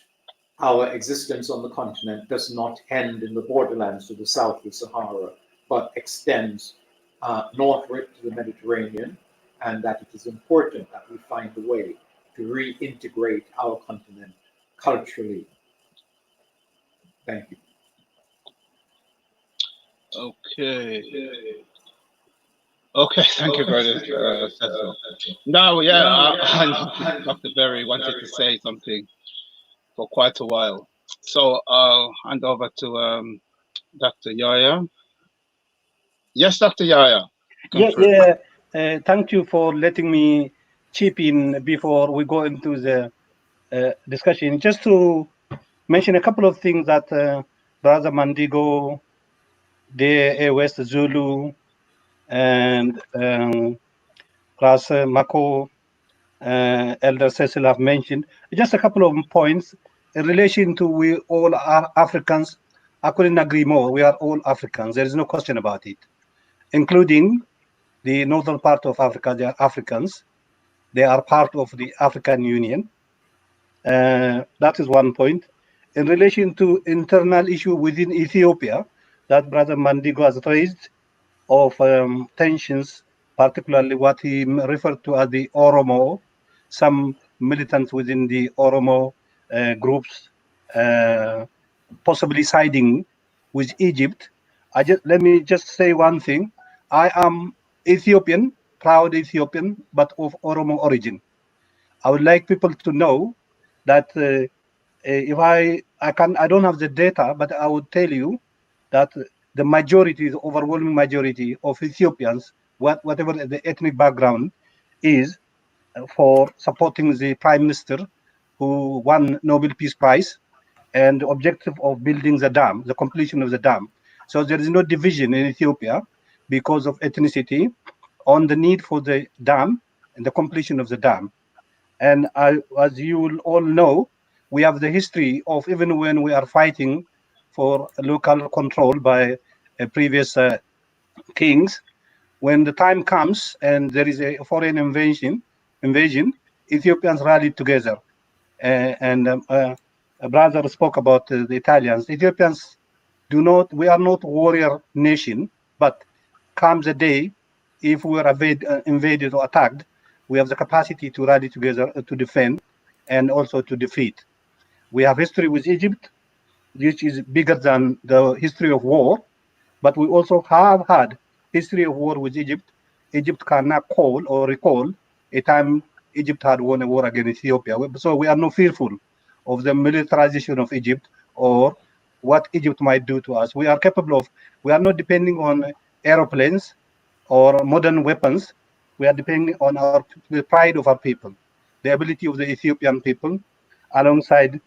S6: our existence on the continent does not end in the borderlands to the south of Sahara, but extends northward to the Mediterranean, and that it is important that we find a way to reintegrate our continent culturally. Thank you.
S1: Okay, thank you, brother Cecil. Now, I know Dr. Berry wanted to say something for quite a while, so I'll hand over to Dr. Yahya. Yes, Dr. Yahya.
S2: Thank you for letting me chip in before we go into the discussion, just to mention a couple of things that Brother Mandingo, the West Zulu, and Ras Mako, Elder Cecil have mentioned. Just a couple of points in relation to we all are Africans. I couldn't agree more. We are all Africans. There is no question about it, including the northern part of Africa. They are Africans. They are part of the African Union. That is one point. In relation to internal issue within Ethiopia, that Brother Mandingo has raised of tensions, particularly what he referred to as the Oromo, some militants within the Oromo groups possibly siding with Egypt. Let me just say one thing. I am Ethiopian, proud Ethiopian, but of Oromo origin. I would like people to know that if I don't have the data, but I would tell you that the majority, the overwhelming majority of Ethiopians, whatever the ethnic background is, for supporting the Prime Minister who won Nobel Peace Prize and the objective of building the dam, the completion of the dam. So there is no division in Ethiopia because of ethnicity on the need for the dam and the completion of the dam. And as you will all know, we have the history of even when we are fighting for local control by previous kings, when the time comes and there is a foreign invasion, Ethiopians rallied together. A brother spoke about the Italians. Ethiopians we are not warrior nation, but comes a day, if we are invaded or attacked, we have the capacity to rally together to defend and also to defeat. We have history with Egypt, which is bigger than the history of war, but we also have had history of war with Egypt. Egypt cannot call or recall a time Egypt had won a war against Ethiopia. So we are not fearful of the militarization of Egypt or what Egypt might do to us. We are capable of, we are not depending on aeroplanes or modern weapons. We are depending on the pride of our people, the ability of the Ethiopian people, alongside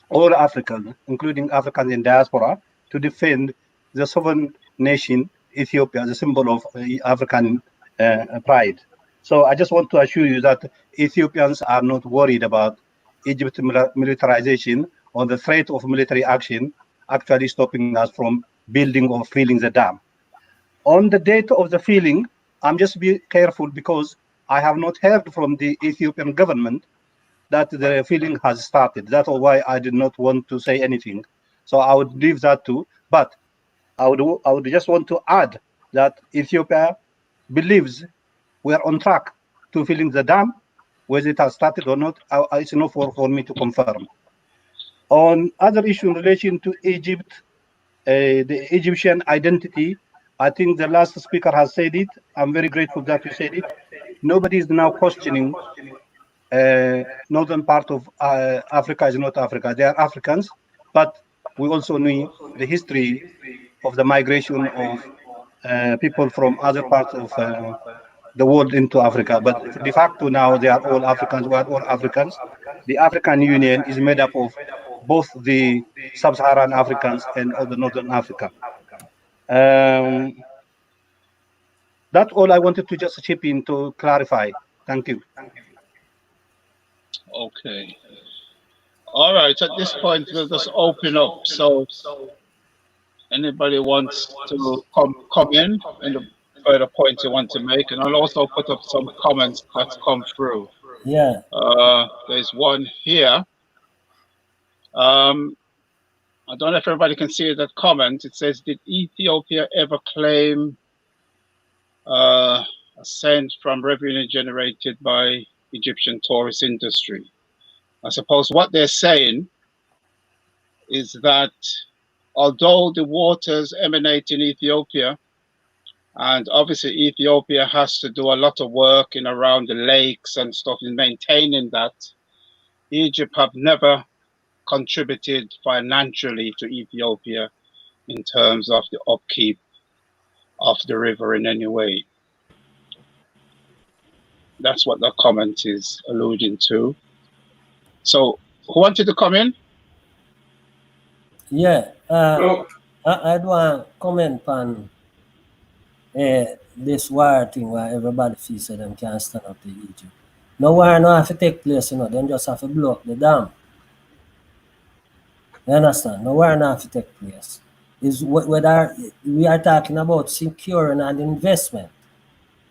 S2: all Africans, including Africans in diaspora, to defend the sovereign nation, Ethiopia, the symbol of African pride. So I just want to assure you that Ethiopians are not worried about Egypt's militarization or the threat of military action actually stopping us from building or filling the dam. On the date of the filling, I'm just be careful because I have not heard from the Ethiopian government that the filling has started. That's why I did not want to say anything. So I would leave that too. But I would just want to add that Ethiopia believes we are on track to filling the dam. Whether it has started or not, it's enough for me to confirm. On other issue in relation to Egypt, the Egyptian identity, I think the last speaker has said it. I'm very grateful that you said it. Nobody is now questioning northern part of Africa is not Africa. They are Africans, but we also know the history of the migration of people from other parts of the world into Africa. But de facto now they are all Africans. We are all Africans. The African Union is made up of both the sub-Saharan Africans and all the Northern Africa. That's all I wanted to just chip in to clarify. Thank you.
S1: Okay. All right. At this point, we'll just open up. So anybody wants to come in the further points you want to make, and I'll also put up some comments that's come through.
S5: Yeah.
S1: There's one here. I don't know if everybody can see that comment. It says, did Ethiopia ever claim a cent from revenue generated by Egyptian tourist industry? I suppose what they're saying is that although the waters emanate in Ethiopia, and obviously Ethiopia has to do a lot of work in around the lakes and stuff in maintaining that, Egypt have never contributed financially to Ethiopia in terms of the upkeep of the river in any way. That's what the comment is alluding to. So, who wanted to come in?
S5: Yeah, I'd want to comment on this war thing where everybody feels that them can't stand up to Egypt. No war no have to take place, you know, them just have to blow up the dam. You understand? No war no have to take place. Is whether we are talking about securing an investment.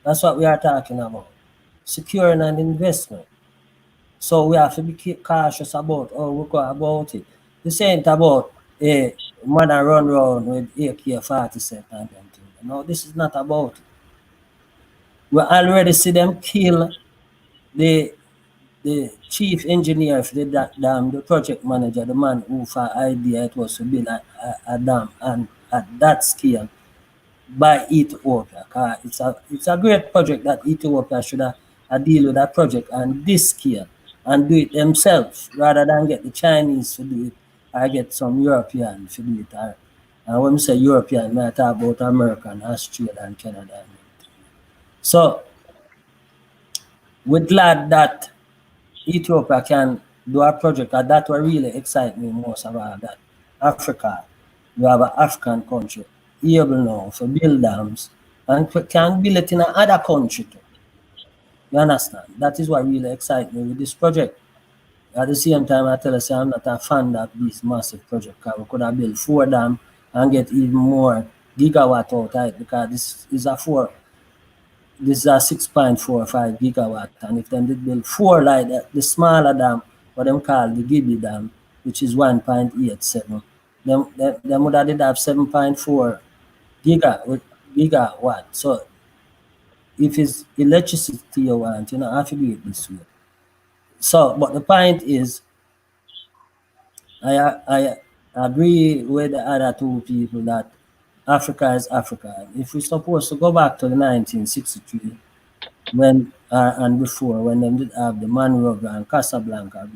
S5: That's what we are talking about. Securing an investment. So we have to be cautious about how we go about it. This ain't about a man and run around with AK-47 and them things. No, this is not about it. We already see them kill the chief engineer for the dam, the project manager, the man who for idea it was to build a dam and at that scale by Ethiopia. It's a great project that Ethiopia should have deal with that project and this scale and do it themselves rather than get the Chinese to do it or get some European to do it. And when we say European, I talk about American, Australia, and Canada. So we're glad that Ethiopia can do a project, and that will really excite me most about that. Africa, we have an African country able now to build dams and can build it in another country too. You understand? That is what really excites me with this project. At the same time, I tell you, I'm not a fan of this massive project because we could have built 4 dams and get even more gigawatt out of it because this is a 6.45 gigawatt, and if them did build 4 like that, the smaller dam, what them call the Gibby dam, which is 1.87, them would have did have 7.4 gigawatt. So if it's electricity you want, you know, I have to do it this way. So, but the point is, I agree with the other 2 people that Africa is Africa. If we're supposed to go back to the 1963, when and before, when they did have the Man River and Casablanca,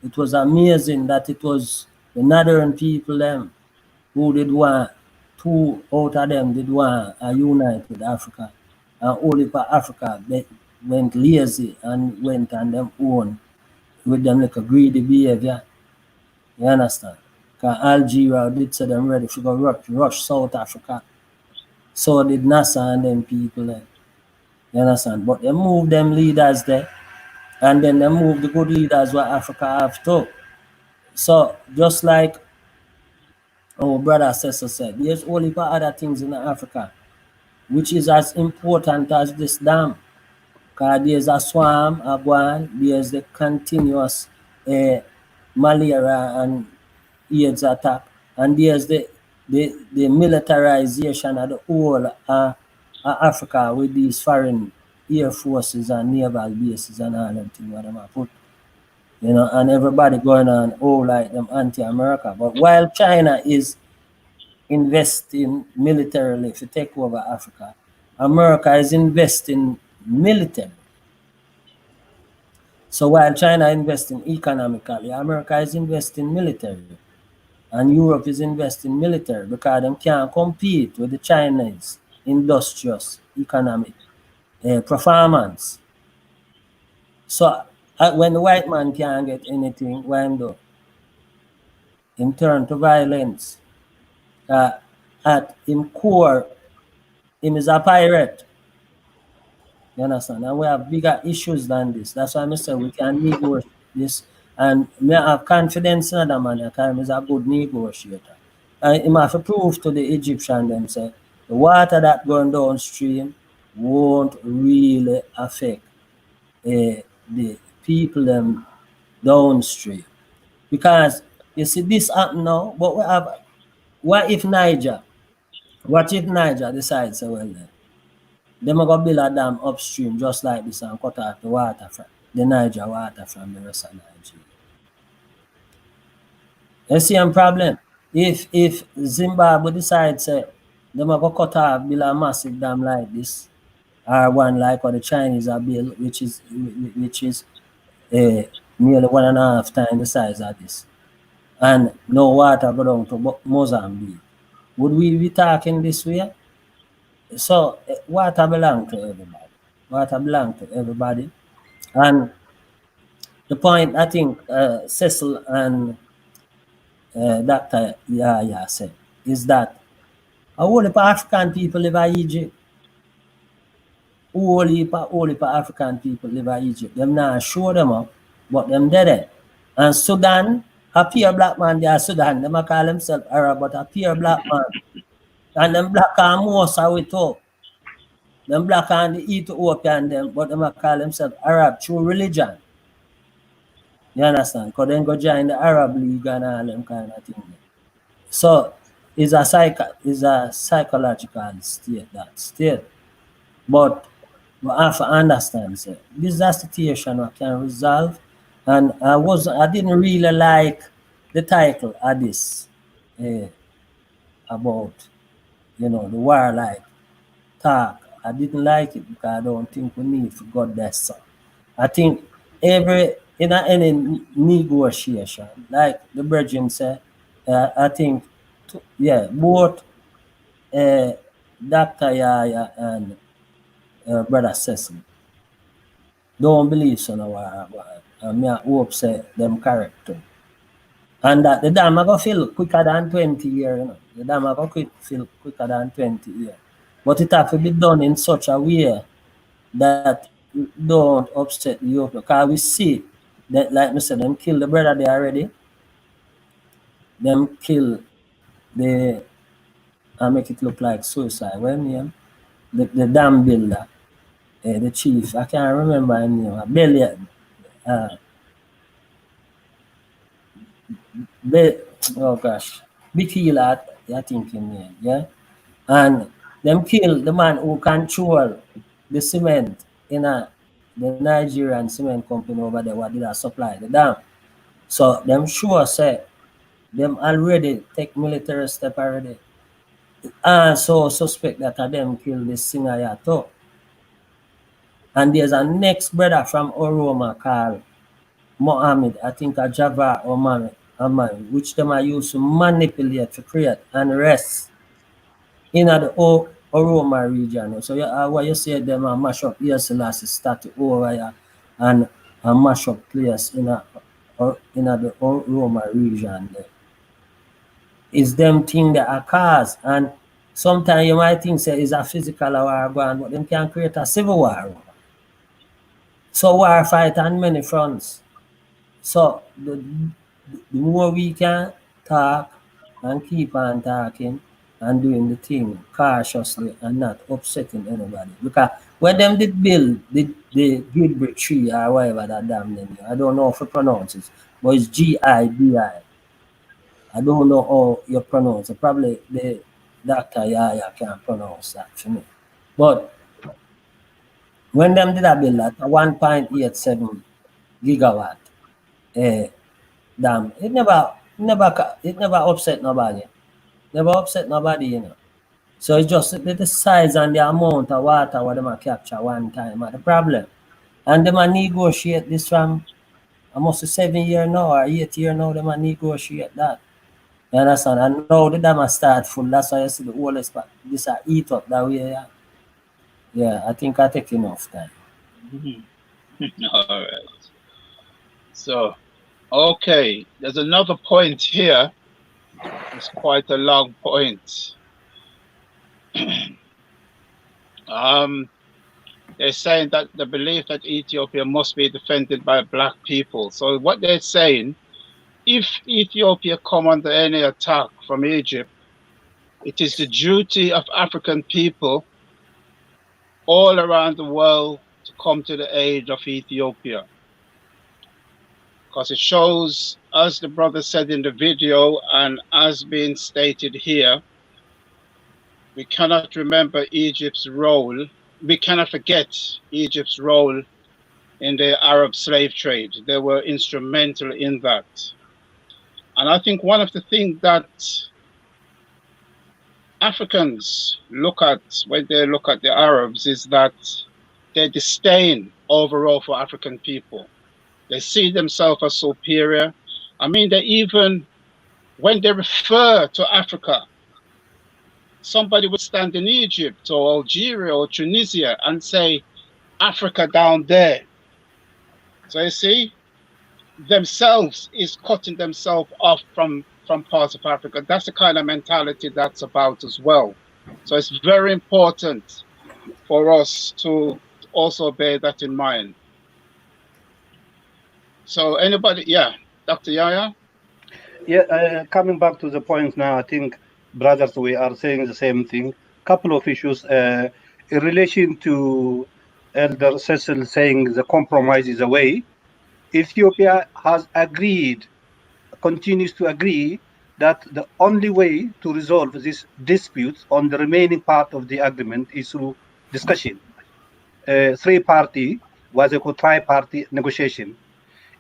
S5: it was amazing that it was the northern people them who did want 2 out of them did want to unite with Africa, and only for Africa they went lazy and went on them own with them like a greedy behavior. You understand? Because Algeria did say them ready to go rush South Africa. So did NASA and them people there. You understand? But they moved them leaders there, and then they moved the good leaders what Africa have too. So just like our brother Cecil said, there's only other things in Africa which is as important as this dam. Because there's a swarm, a one, there's the continuous malaria and AIDS attack, and there's the militarization of the whole Africa with these foreign air forces and naval bases and all them things what them have put, you know, and everybody going on like them anti-America. But while China is investing militarily to take over Africa, America is investing militarily. So while China is investing economically, America is investing militarily. And Europe is investing military because they can't compete with the Chinese industrious economic performance. So when the white man can't get anything, what him do? Him turn to violence. At him core, him is a pirate. You understand? And we have bigger issues than this. That's why I say we can negotiate this. And me have confidence in that man because he is a good negotiator. And he have to prove to the Egyptian them say the water that going downstream won't really affect the people them downstream. Because you see this happen now, but we have what if Niger decides well then? Them are going to build a dam upstream just like this and cut off the water from the Niger water from the rest of Nigeria. You see a problem? If Zimbabwe decides them are going to cut off build a massive dam like this, or one like what the Chinese are built, which is nearly 1.5 times the size of this, and no water go down to Mozambique, would we be talking this way? So water belongs to everybody. Water belongs to everybody. And the point I think Cecil and Dr. Yaya said is that a whole heap of African people live in Egypt. Whole heap of African people live in Egypt. Them not show them up, but them dead. And Sudan, a pure black man there, Sudan, them call themselves Arab, but a pure black man. And them black and most of it too. Them black and the Ethiopian them, but them call themselves Arab through religion. You understand? Because then go join the Arab League and all them kind of thing. So it's a psychological state, that state. But we have to understand, sir, this is a situation we can resolve. And I didn't really like the title of this about, the warlike talk. I didn't like it because I don't think we need to go there, sir. I think in any negotiation, like the Virgin said, I think, both Dr. Yaya and Brother Cecil don't believe so now. And I hope say them correct too. And that the dam go fill quicker than 20 years, The dam go fill quicker than 20 years. But it have to be done in such a way that don't upset the Ethiopia. Because we see that, like I said, them kill the brother there already. Them kill the, I make it look like suicide. What name? The dam builder, the chief. I can't remember his name. Oh gosh, Big Healer, I think his name, yeah. And them kill the man who control the cement in the Nigerian cement company over there, what did I supply the dam. So them sure say them already take military step already. So suspect that them kill this singer here too. And there's a next brother from Oroma called Mohammed, I think a Java or Mohammed, which them are used to manipulate to create unrest in the Oroma region. So what you say them mash up Selassie start over here and mash up players in the Oroma region there. Is them thing that are cause, and sometimes you might think say it's a physical war going, but them can create a civil war. So war fight on many fronts. So the more we can talk and keep on talking and doing the thing cautiously and not upsetting anybody. Because when them did build the Gilbert tree or whatever that damn name, I don't know if you pronounce it, but it's Gibi. I don't know how you pronounce it. Probably the Dr. Yaya can pronounce that for me. But when them did a build at 1.87 gigawatt dam, it never upset nobody. Never upset nobody, So it's just the size and the amount of water what them capture one time are the problem. And them negotiate this from almost 7 years now or 8 years now, them negotiate that. You understand? And now the dam start full. That's why you see the whole spot. This eat up that way. Yeah, I think I take enough time.
S1: All right. So, okay, there's another point here. It's quite a long point. They're saying that the belief that Ethiopia must be defended by black people. So what they're saying, if Ethiopia come under any attack from Egypt, it is the duty of African people all around the world to come to the aid of Ethiopia. Because it shows, as the brother said in the video and as being stated here, we cannot remember Egypt's role. We cannot forget Egypt's role in the Arab slave trade. They were instrumental in that. And I think one of the things that Africans look at when they look at the Arabs is that they disdain overall for African people. They see themselves as superior. I mean, they even, when they refer to Africa, somebody would stand in Egypt or Algeria or Tunisia and say, Africa down there. So you see, themselves is cutting themselves off from parts of Africa. That's the kind of mentality that's about as well. So it's very important for us to also bear that in mind. So anybody, yeah, Dr. Yaya?
S2: Yeah, coming back to the point now, I think, brothers, we are saying the same thing. Couple of issues in relation to Elder Cecil saying the compromise is a way. Ethiopia has agreed, continues to agree, that the only way to resolve these disputes on the remaining part of the agreement is through discussion. Three-party, was a tri-party negotiation.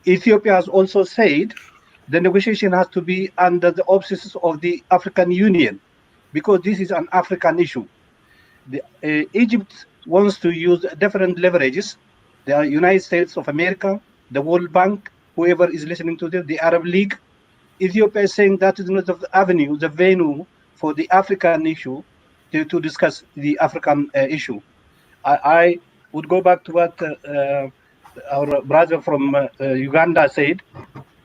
S2: Ethiopia has also said the negotiation has to be under the auspices of the African Union, because this is an African issue. Egypt wants to use different leverages, the United States of America, the World Bank, whoever is listening to this, the Arab League. Ethiopia is saying that is not the avenue, the venue for the African issue to discuss the African issue. I would go back to what our brother from Uganda said,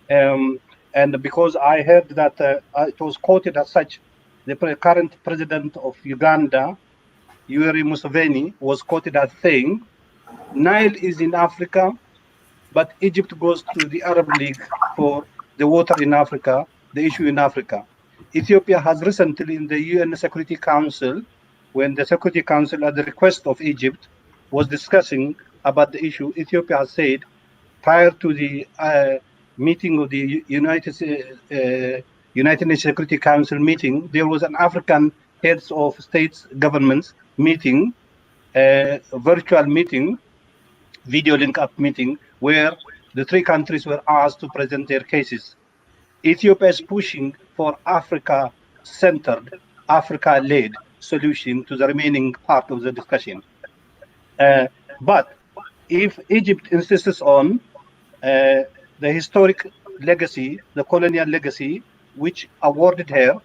S2: and because I heard that it was quoted as such, the current president of Uganda, Yoweri Museveni, was quoted as saying, Nile is in Africa, but Egypt goes to the Arab League for the water in Africa, the issue in Africa. Ethiopia has recently in the UN Security Council, when the Security Council at the request of Egypt was discussing about the issue, Ethiopia has said, prior to the meeting of the United Nations Security Council meeting, there was an African heads of states governments meeting, virtual meeting, video link up meeting, where the three countries were asked to present their cases. Ethiopia is pushing for Africa-centered, Africa-led solution to the remaining part of the discussion. But if Egypt insists on the historic legacy, the colonial legacy, which awarded her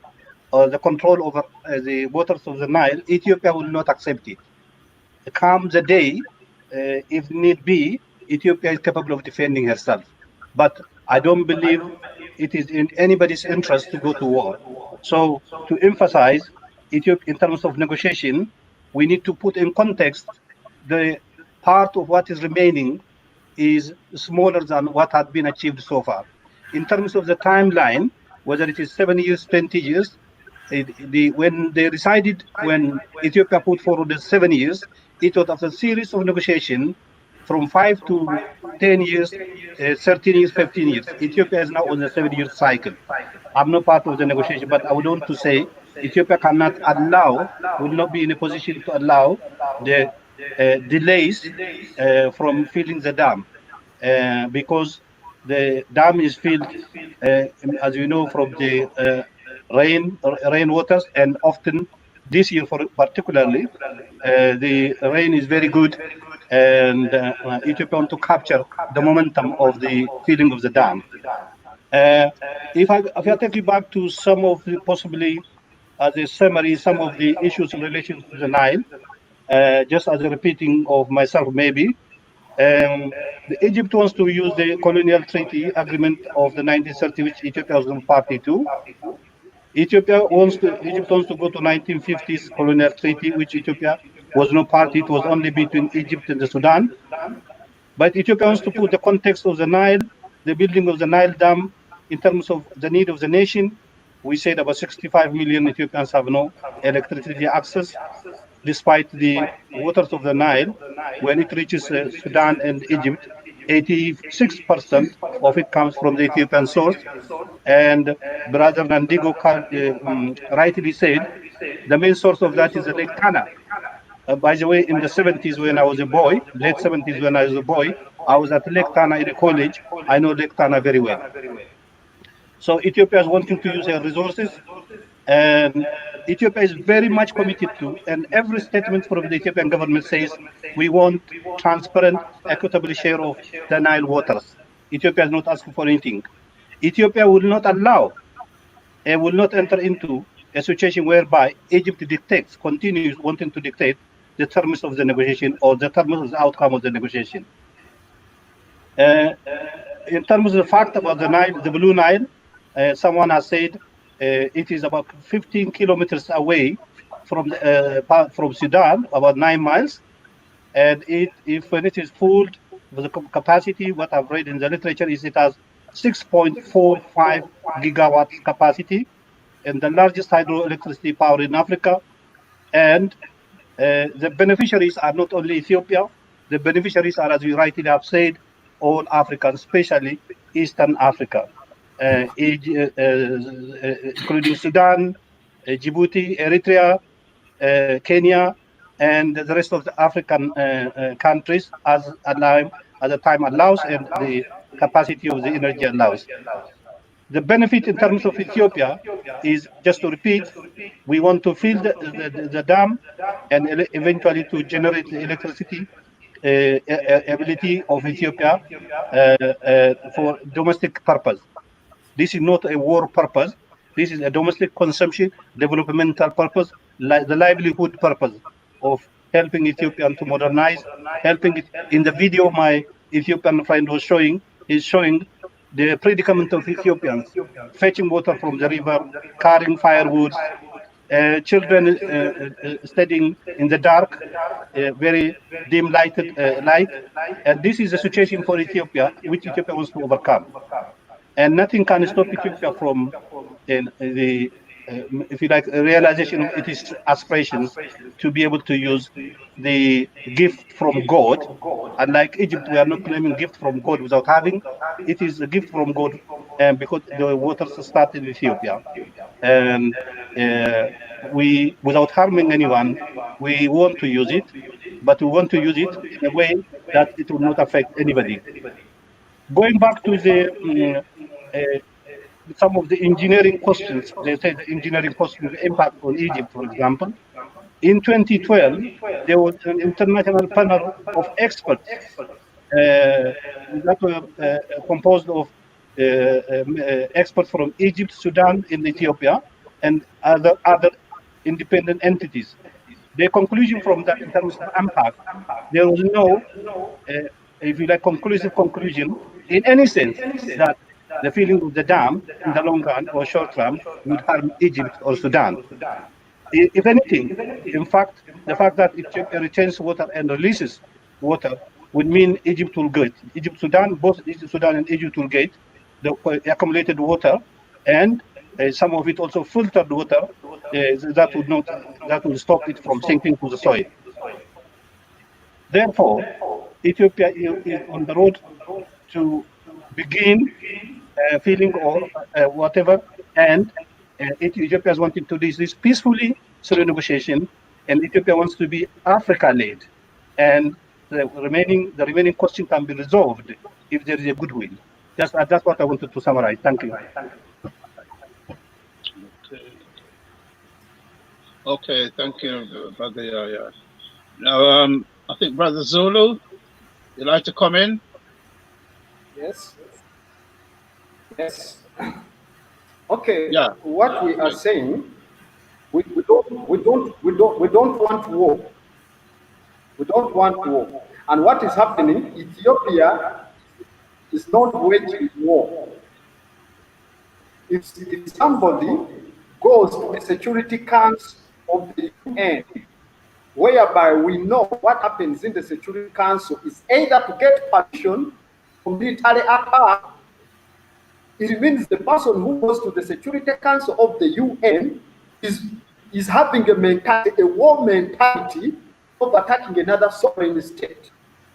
S2: the control over the waters of the Nile, Ethiopia will not accept it. Come the day, if need be, Ethiopia is capable of defending herself. But I don't believe it is in anybody's interest to go to war. So to emphasize, Ethiopia, in terms of negotiation, we need to put in context the part of what is remaining is smaller than what had been achieved so far. In terms of the timeline, whether it is 7 years, 20 years, when they decided, when Ethiopia put forward the 7 years, it was after a series of negotiation from 5 to 10 years, 13 years, 15 years. Ethiopia is now on a 7-year cycle. I'm not part of the negotiation, but I would want to say Ethiopia cannot allow, will not be in a position to allow the delays from filling the dam, because the dam is filled, as you know, from the rainwaters, and often this year, for particularly, the rain is very good, and Ethiopia want to capture the momentum of the filling of the dam. If I take you back to some of the possibly as a summary, some of the issues in relation to the Nile, just as a repeating of myself, maybe. Egypt wants to use the colonial treaty agreement of the 1930, which Ethiopia was not party to. Egypt wants to go to 1950s colonial treaty, which Ethiopia was no party. It was only between Egypt and the Sudan. But Ethiopia wants to put the context of the Nile, the building of the Nile Dam, in terms of the need of the nation. We said about 65 million Ethiopians have no electricity access, despite the waters of the Nile. When it reaches Sudan and Egypt, 86% of it comes from the Ethiopian source. And Brother Mandingo rightly said, the main source of that is the Lake Tana. By the way, in the 70s when I was a boy, late 70s when I was a boy, I was at Lake Tana in a college. I know Lake Tana very well. So Ethiopia is wanting to use their resources, and Ethiopia is very much committed to, and every statement from the Ethiopian government says, we want transparent, equitable share of the Nile waters. Ethiopia is not asking for anything. Ethiopia will not allow and will not enter into a situation whereby Egypt dictates, continues wanting to dictate the terms of the negotiation or the terms of the outcome of the negotiation. In terms of the fact about the Nile, the Blue Nile, someone has said it is about 15 kilometers away from Sudan, about 9 miles, and when it is full, the capacity, what I've read in the literature is it has 6.45 gigawatts capacity, and the largest hydroelectricity power in Africa. And the beneficiaries are not only Ethiopia, the beneficiaries are, as you rightly have said, all Africans, especially Eastern Africa, including Sudan, Djibouti, Eritrea, Kenya, and the rest of the African countries as the time allows and the capacity of the energy allows. The benefit in terms of Ethiopia is, just to repeat, we want to fill the dam and eventually to generate the electricity ability of Ethiopia for domestic purpose. This is not a war purpose. This is a domestic consumption, developmental purpose, the livelihood purpose of helping Ethiopian to modernize, helping it. In the video my Ethiopian friend was showing, is showing the predicament of Ethiopians, fetching water from the river, carrying firewood, children studying in the dark, very dim lighted light. And this is a situation for Ethiopia, which Ethiopia wants to overcome. And nothing can stop Ethiopia from the, if you like, realization of its aspirations to be able to use the gift from God. Unlike Egypt, we are not claiming gift from God without having. It is a gift from God because the waters start in Ethiopia. And we, without harming anyone, we want to use it, but we want to use it in a way that it will not affect anybody. Going back to the some of the engineering questions, they say the engineering questions, the impact on Egypt, for example. In 2012, there was an international panel of experts that were composed of experts from Egypt, Sudan, and Ethiopia, and other independent entities. The conclusion from that in terms of impact, there was no, if you like, conclusive conclusion in any sense that the filling of the dam in the long run or short run would harm Egypt or Sudan. If anything, in fact, the fact that Ethiopia retains water and releases water would mean Egypt will get, Egypt, Sudan, both Egypt, Sudan and Egypt will get the accumulated water, and some of it also filtered water that will stop it from sinking to the soil. Therefore, Ethiopia is on the road to begin filling or whatever, and Ethiopia is wanting to do this peacefully through negotiation, and Ethiopia wants to be Africa-led, and the remaining question can be resolved if there is a goodwill. That's what I wanted to summarize. Thank you.
S1: Okay, thank you, Brother Yaya. Now, I think Brother Zulu, you'd like to come in?
S4: Yes. Yes. Okay.
S1: Yeah.
S4: What we are saying, we don't want war. We don't want war. And what is happening? Ethiopia is not waging war. If somebody goes to the Security Council of the UN, whereby we know what happens in the Security Council is either to get permission from military attack. It means the person who goes to the Security Council of the UN is having a war mentality of attacking another sovereign state.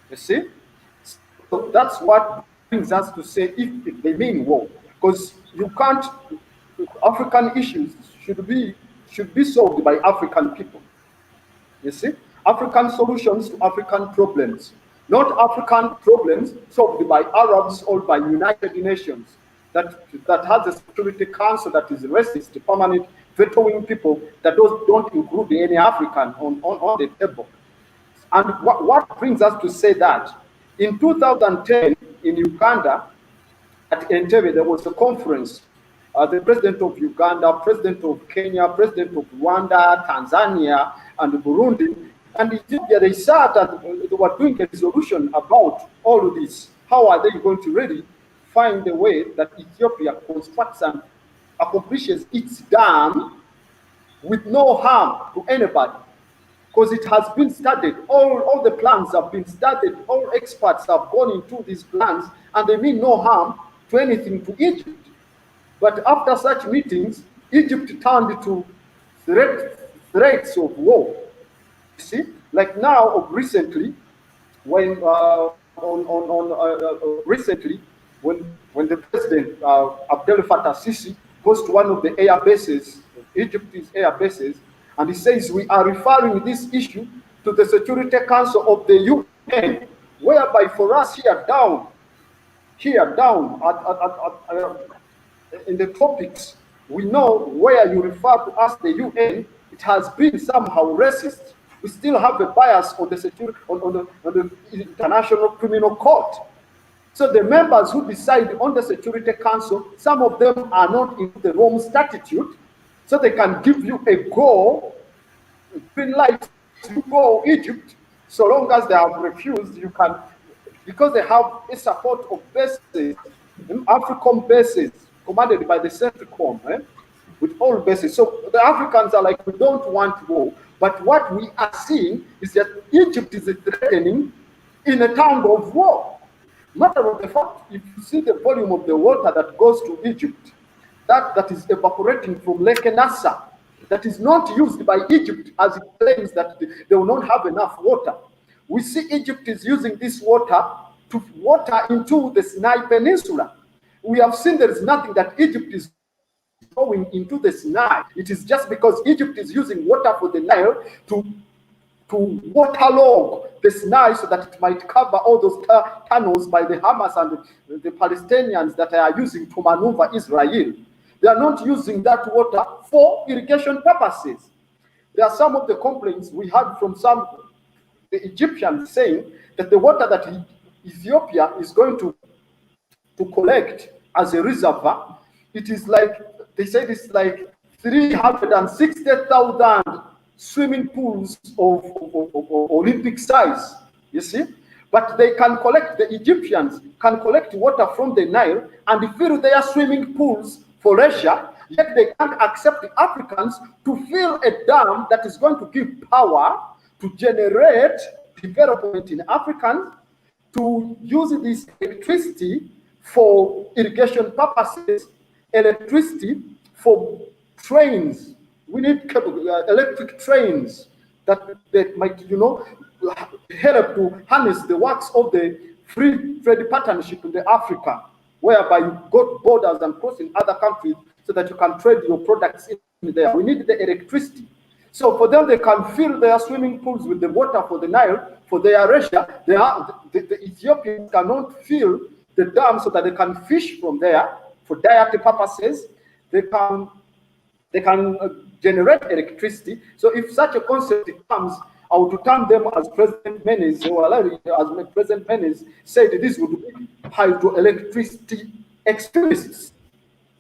S4: You see? So that's what brings us to say if they mean war. Because you can't, African issues should be solved by African people. You see? African solutions to African problems, not African problems solved by Arabs or by United Nations that has a Security Council that is racist, permanent, vetoing people that don't include any African on the table. And what brings us to say that in 2010 in Uganda at Entebbe there was a conference. The president of Uganda, president of Kenya, president of Rwanda, Tanzania, and Burundi And Ethiopia, they sat and they were doing a resolution about all of this. How are they going to really find a way that Ethiopia constructs and accomplishes its dam with no harm to anybody? Because it has been studied, all the plans have been studied, all experts have gone into these plans, and they mean no harm to anything to Egypt. But after such meetings, Egypt turned to threats of war. You see, like now, recently, when recently, when the president Abdel Fattah Sisi goes to one of the air bases, Egypt's air bases, and he says we are referring this issue to the Security Council of the UN, whereby for us here down in the tropics, we know where you refer to as the UN, it has been somehow racist. We still have a bias on the security on the International Criminal Court. So the members who decide on the Security Council, some of them are not in the Rome Statute, so they can give you a green light to go Egypt, so long as they have refused, you can, because they have a support of bases, African bases, commanded by the CENTCOM, with all bases. So the Africans are like, we don't want war. But what we are seeing is that Egypt is threatening in a time of war. Matter of the fact, if you see the volume of the water that goes to Egypt, that is evaporating from Lake Nasser, that is not used by Egypt as it claims that they will not have enough water. We see Egypt is using this water to water into the Sinai Peninsula. We have seen there is nothing that Egypt is going into the Sinai. It is just because Egypt is using water for the Nile to waterlog the Sinai so that it might cover all those tunnels by the Hamas and the Palestinians that are using to maneuver Israel. They are not using that water for irrigation purposes. There are some of the complaints we had from the Egyptians saying that the water that Ethiopia is going to collect as a reservoir, it is like, they said it's like 360,000 swimming pools of Olympic size, you see? But they can collect, the Egyptians can collect water from the Nile and fill their swimming pools for leisure, yet they can't accept the Africans to fill a dam that is going to give power to generate development in Africans, to use this electricity for irrigation purposes, electricity for trains. We need electric trains that might, help to harness the works of the free trade partnership in the Africa, whereby you got borders and crossing other countries so that you can trade your products in there. We need the electricity. So for them, they can fill their swimming pools with the water for the Nile, for their leisure. The Ethiopians cannot fill the dam so that they can fish from there for dietary purposes. They can generate electricity. So if such a concept comes, I would term them as President Menes, or as President Menes said, this would be hydroelectricity extremists.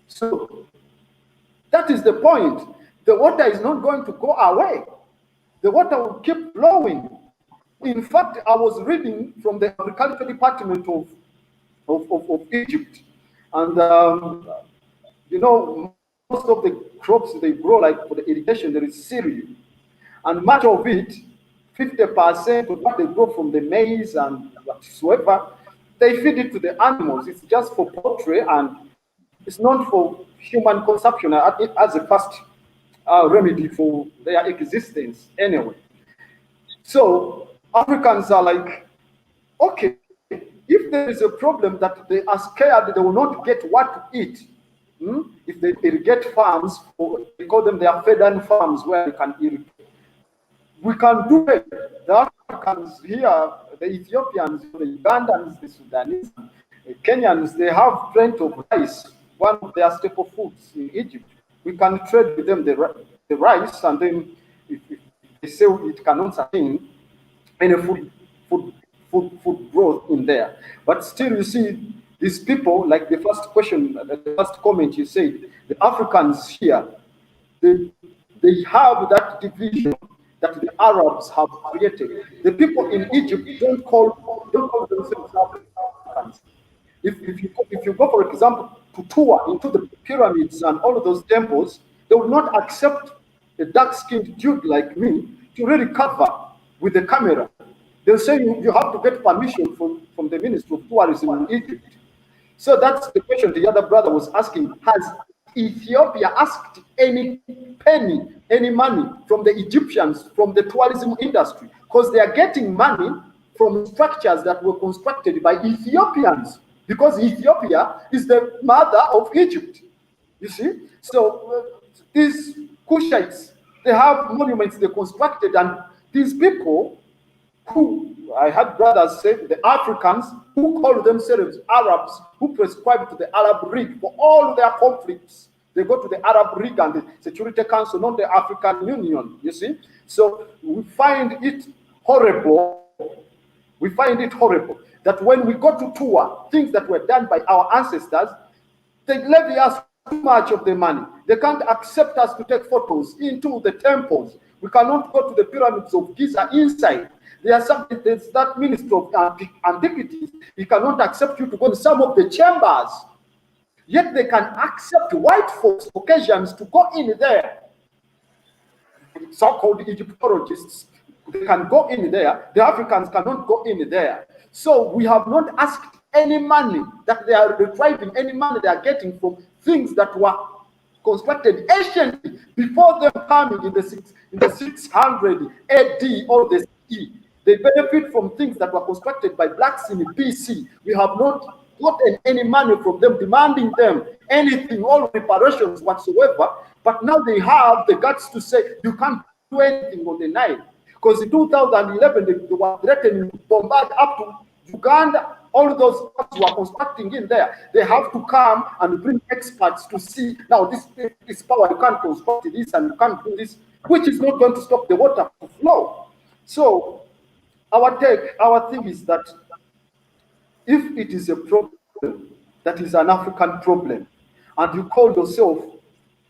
S4: So that is the point. The water is not going to go away. The water will keep flowing. In fact, I was reading from the Agriculture Department of Egypt, and most of the crops they grow, like for the irrigation, there is cereal, and much of it, 50% of what they grow from the maize and whatsoever, they feed it to the animals. It's just for poultry, and it's not for human consumption as a first remedy for their existence anyway. So Africans are like, okay, if there is a problem that they are scared they will not get what to eat, if they irrigate farms, or they call them their fed-in farms where they can irrigate, we can do it. The Africans here, the Ethiopians, the Ugandans, the Sudanese, the Kenyans, they have plenty of rice, one of their staple foods in Egypt. We can trade with them the rice, and then if they say it cannot sustain any food growth in there. But still, you see, these people, like the first question, the first comment you said, the Africans here, they have that division that the Arabs have created. The people in Egypt don't call themselves Africans. If you go, for example, to tour into the pyramids and all of those temples, they will not accept a dark-skinned dude like me to really cover with the camera. They'll say you have to get permission from the Ministry of Tourism in Egypt. So that's the question the other brother was asking. Has Ethiopia asked any penny, any money from the Egyptians, from the tourism industry? Because they are getting money from structures that were constructed by Ethiopians, because Ethiopia is the mother of Egypt. You see? So these Cushites, they have monuments they constructed, and these people who, I had brothers say, the Africans who call themselves Arabs, who prescribe to the Arab League for all their conflicts, they go to the Arab League and the Security Council, not the African Union, you see? So we find it horrible. We find it horrible that when we go to tour, things that were done by our ancestors, they levy us too much of the money. They can't accept us to take photos into the temples. We cannot go to the pyramids of Giza inside. There's that Ministry of Antiquities. He cannot accept you to go to some of the chambers. Yet they can accept white folks, Caucasians, to go in there. So-called Egyptologists, they can go in there. The Africans cannot go in there. So we have not asked any money that they are retrieving, any money they are getting from things that were constructed anciently before them coming in the 600 AD or the CE. They benefit from things that were constructed by blacks in BC. We have not gotten any money from them, demanding them anything, all reparations whatsoever. But now they have the guts to say you can't do anything on the Nile. Because in 2011, they were threatening to bombard up to Uganda. All those who are constructing in there, they have to come and bring experts to see, now this power, you can't construct this and you can't do this, which is not going to stop the water to flow. So our thing is that if it is a problem that is an African problem, and you call yourself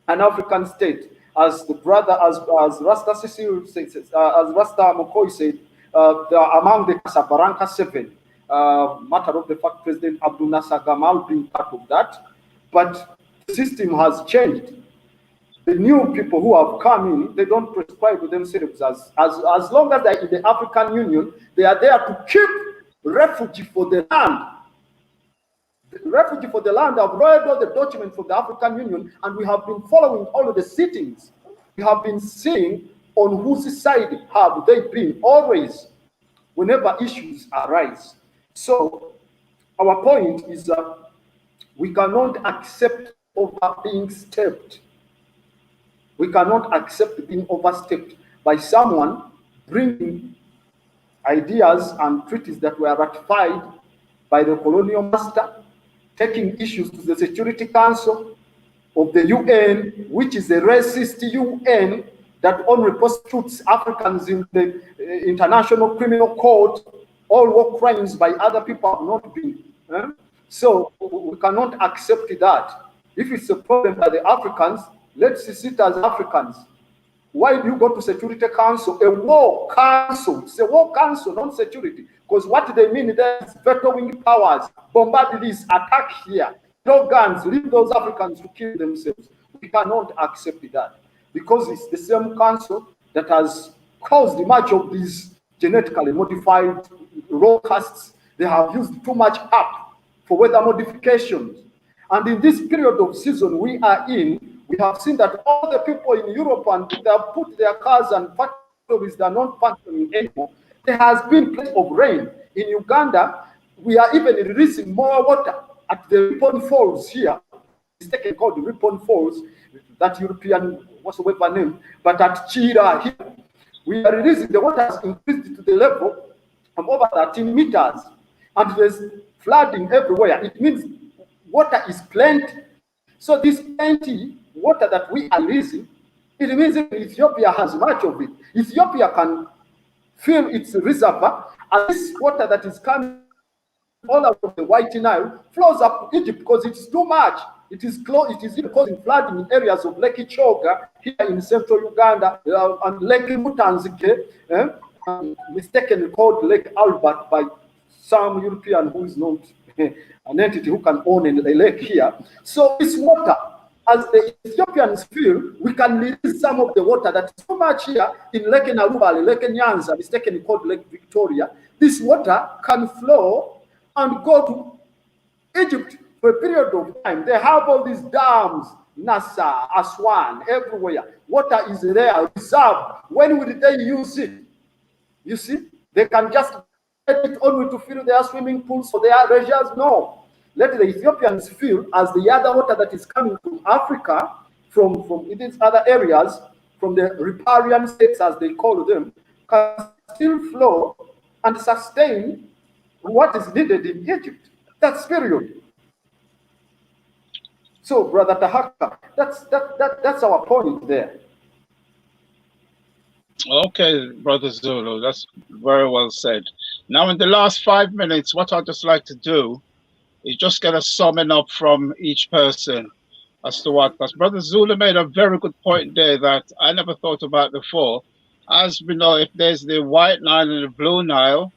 S4: an African state, as the brother, as Rasta Cecil says, as Rasta McCoy said, among the Casablanca 7, matter of the fact, President Abdul Nasser Gamal being part of that, but the system has changed. The new people who have come in, they don't prescribe to themselves as long as they're in the African Union, they are there to keep refugee for the land. The refugee for the land have read all the documents from the African Union, and we have been following all of the sittings. We have been seeing on whose side have they been always whenever issues arise. So our point is that we cannot accept over being stepped. We cannot accept being overstepped by someone bringing ideas and treaties that were ratified by the colonial master, taking issues to the Security Council of the UN, which is a racist UN that only prosecutes Africans in the International Criminal Court. All war crimes by other people have not been. So we cannot accept that. If it's a problem by the Africans, let's sit as Africans. Why do you go to Security Council? A war council. It's a war council, not security. Because what they mean there is vetoing powers. Bombard this, attack here. No guns, leave those Africans to kill themselves. We cannot accept that. Because it's the same council that has caused much of these genetically modified raw castes. They have used too much up for weather modifications. And in this period of season we are in, we have seen that all the people in Europe, and they have put their cars and factories that are not functioning anymore. There has been plenty of rain. In Uganda, we are even releasing more water at the Ripon Falls here. It's taken called the Ripon Falls, that European, whatsoever name, but at Chira here, we are releasing, the water has increased to the level of over 13 meters, and there's flooding everywhere. It means water is plenty. So this plenty water that we are releasing, it means that Ethiopia has much of it. Ethiopia can fill its reservoir, and this water that is coming all out of the White Nile flows up to Egypt because it's too much. It is even causing flooding in areas of Lake Choga here in central Uganda and Lake Mutanzige, mistakenly called Lake Albert by some European who is not an entity who can own a lake here. So this water, as the Ethiopians feel, we can release some of the water that is so much here in Lake Narubale, Lake Nyanza, mistakenly called Lake Victoria. This water can flow and go to Egypt for a period of time. They have all these dams, Nasa, Aswan, everywhere. Water is there, reserved. When will they use it? You see, they can just get it only to fill their swimming pools for their leisures. No. Let the Ethiopians feel as the other water that is coming from Africa, from these other areas, from the riparian states as they call them, can still flow and sustain what is needed in Egypt. That's period. So, Brother Tahaka, that's our point there.
S1: Okay, Brother Zulu, that's very well said. Now, in the last 5 minutes, what I'd just like to do is just get a summing up from each person as to what, because Brother Zulu made a very good point there that I never thought about before. As we know, if there's the White Nile and the Blue Nile,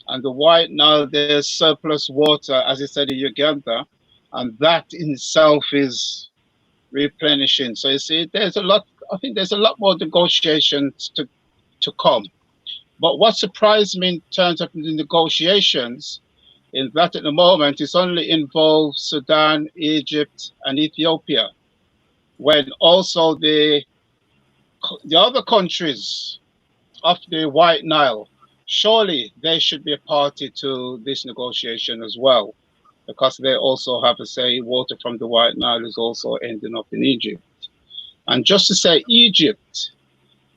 S1: and the White Nile, there's surplus water, as he said, in Uganda, and that in itself is replenishing. So you see, there's a lot, I think there's a lot more negotiations to come. But what surprised me in terms of the negotiations is that at the moment it's only involved Sudan, Egypt, and Ethiopia, when also the other countries of the White Nile, surely they should be a party to this negotiation as well, because they also have to say water from the White Nile is also ending up in Egypt. And just to say, Egypt,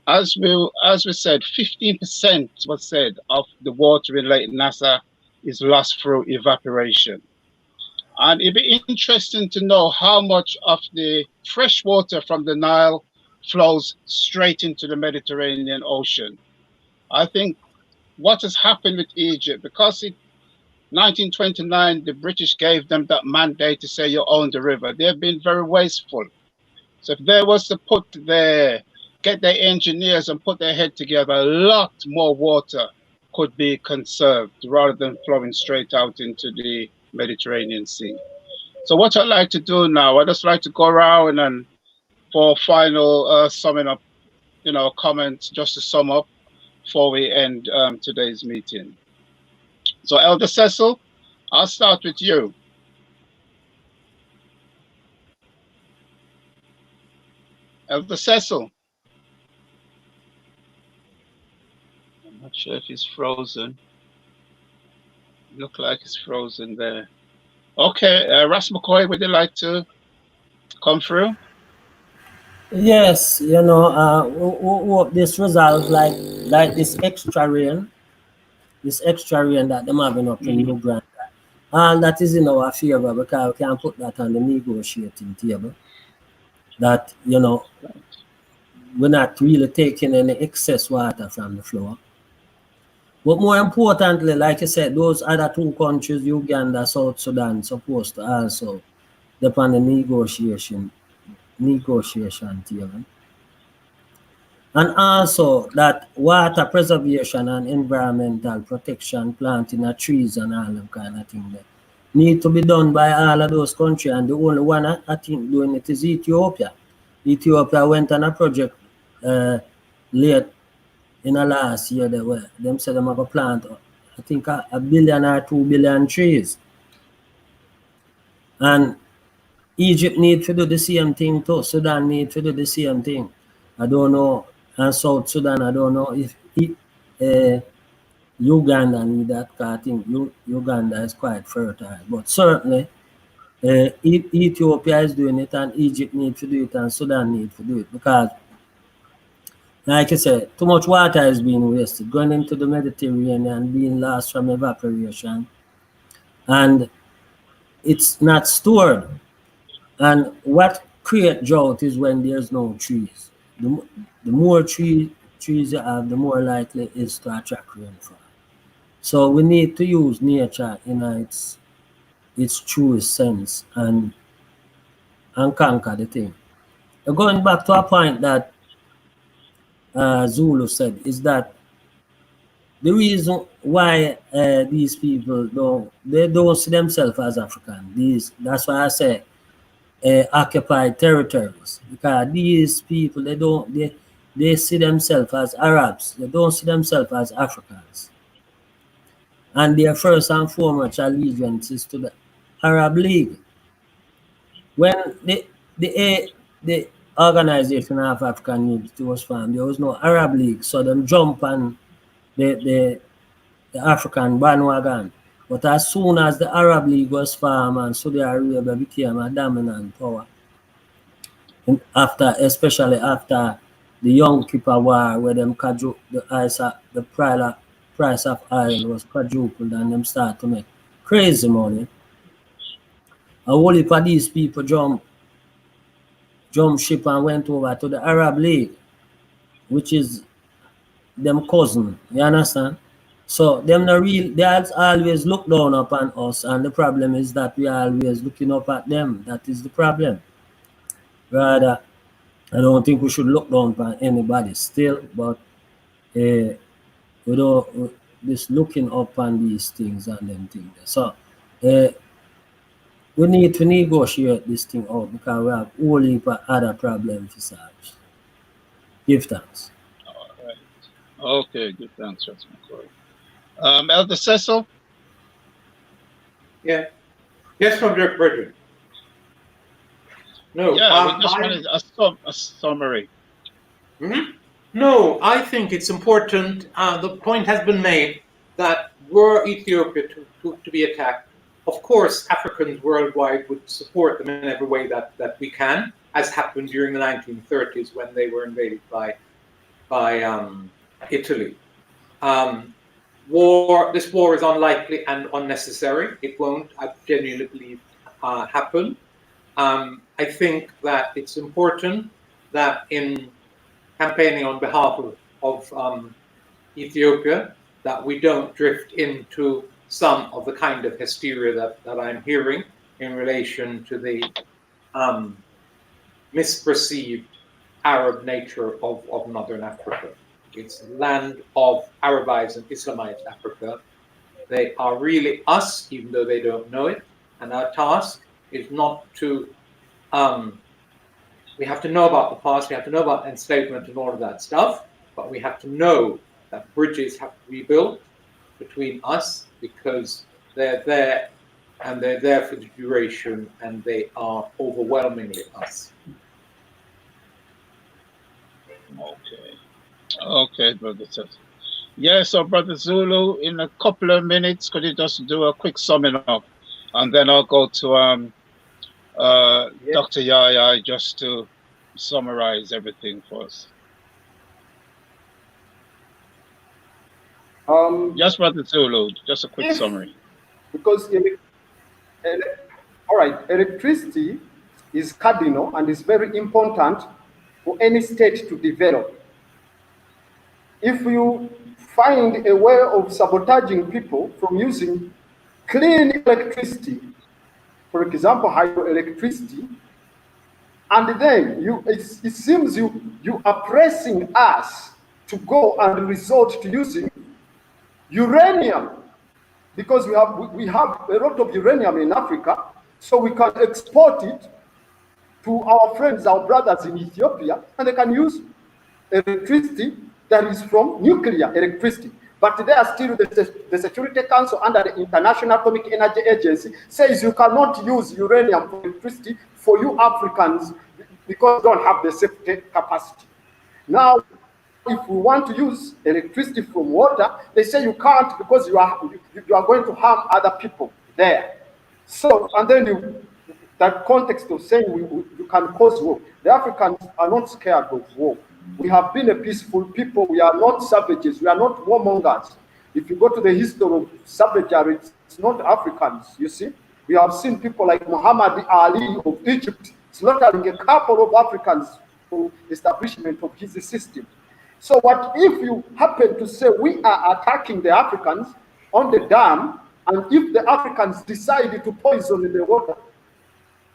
S1: as we said, 15% was said of the water in Lake Nasser is lost through evaporation. And it'd be interesting to know how much of the fresh water from the Nile flows straight into the Mediterranean Ocean. I think what has happened with Egypt, because in 1929, the British gave them that mandate to say you own the river. They've been very wasteful. So if there was to get their engineers and put their head together, a lot more water could be conserved rather than flowing straight out into the Mediterranean Sea. So what I'd like to do now, I'd just like to go around and for final summing up, comments, just to sum up before we end today's meeting. So Elder Cecil, I'll start with you. Elder Cecil. I'm not sure if he's frozen. Look like he's frozen there. Okay, Ras McCoy, would you like to come through?
S5: Yes, this result like this extra rain that them having up in New Grand. And that is in our favor because we can put that on the negotiating table. That, we're not really taking any excess water from the floor. But more importantly, like I said, those other two countries, Uganda, South Sudan, supposed to also depend on the negotiation table. And also that water preservation and environmental protection, planting of trees and all that kind of thing that need to be done by all of those countries. And the only one I think doing it is Ethiopia. Ethiopia went on a project late in the last year. Them said them have a plant, I think, 1 billion or 2 billion trees. And Egypt need to do the same thing too. Sudan need to do the same thing. I don't know. And South Sudan, I don't know if Uganda need that, because I think Uganda is quite fertile. But certainly, Ethiopia is doing it, and Egypt needs to do it, and Sudan needs to do it. Because, like I said, too much water is being wasted, going into the Mediterranean, being lost from evaporation. And it's not stored. And what creates drought is when there's no trees. The more trees you have, the more likely it is to attract rainfall. So we need to use nature in its truest sense. And and conquer the thing. Going back to a point that Zulu said, is that the reason why these people don't see themselves as African. That's why I say occupied territories, because these people they see themselves as Arabs. They don't see themselves as Africans, and their first and foremost allegiance is to the Arab League. When the Organization of African Unity was formed, there was no Arab League, so them jump on the African bandwagon. But as soon as the Arab League was formed and Saudi Arabia became a dominant power, and especially after the Yom Kippur War, where them the price of oil was quadrupled, and them start to make crazy money. A whole heap of these people jump ship and went over to the Arab League, which is them cousin. You understand? So them they always look down upon us, and the problem is that we are always looking up at them. That is the problem. Rather, I don't think we should look down upon anybody still, but we don't just looking up on these things and them things. So we need to negotiate this thing out, because we have a whole heap of other problems to solve. Give thanks.
S1: All right. Okay, good thanks, McCoy. Elder Cecil?
S6: Yeah. Yes, from Dirk Bridget. No.
S1: Yeah, we just wanted a summary.
S6: Mm-hmm. No, I think it's important. The point has been made that were Ethiopia to be attacked, of course, Africans worldwide would support them in every way that we can, as happened during the 1930s when they were invaded by Italy. This war is unlikely and unnecessary. It won't, I genuinely believe, happen. I think that it's important that in campaigning on behalf of Ethiopia, that we don't drift into some of the kind of hysteria that I'm hearing in relation to the misperceived Arab nature of Northern Africa. It's land of Arabized and Islamized Africa. They are really us, even though they don't know it. And our task is not to, we have to know about the past, we have to know about enslavement and all of that stuff, but we have to know that bridges have to be built between us, because they're there and they're there for the duration, and they are overwhelmingly us.
S1: Okay, Brother Cecil. Yeah, so Brother Zulu, in a couple of minutes, could you just do a quick summing up? And then I'll go to Dr. Yaya just to summarize everything for us. Yes, Brother Zulu, just a quick summary.
S4: Because, all right, electricity is cardinal and is very important for any state to develop. If you find a way of sabotaging people from using clean electricity, for example, hydroelectricity, and then it seems you are pressing us to go and resort to using uranium, because we have a lot of uranium in Africa, so we can export it to our friends, our brothers in Ethiopia, and they can use electricity that is from nuclear electricity. But they are still, the Security Council under the International Atomic Energy Agency says you cannot use uranium for electricity for you Africans because you don't have the safety capacity. Now, if we want to use electricity from water, they say you can't because you are going to harm other people there. So, and then that context of saying you can cause war. The Africans are not scared of war. We have been a peaceful people. We are not savages. We are not warmongers. If you go to the history of savagery, it's not Africans, you see. We have seen people like Muhammad Ali of Egypt slaughtering a couple of Africans for establishment of his system. So what if you happen to say we are attacking the Africans on the dam, and if the Africans decide to poison the water,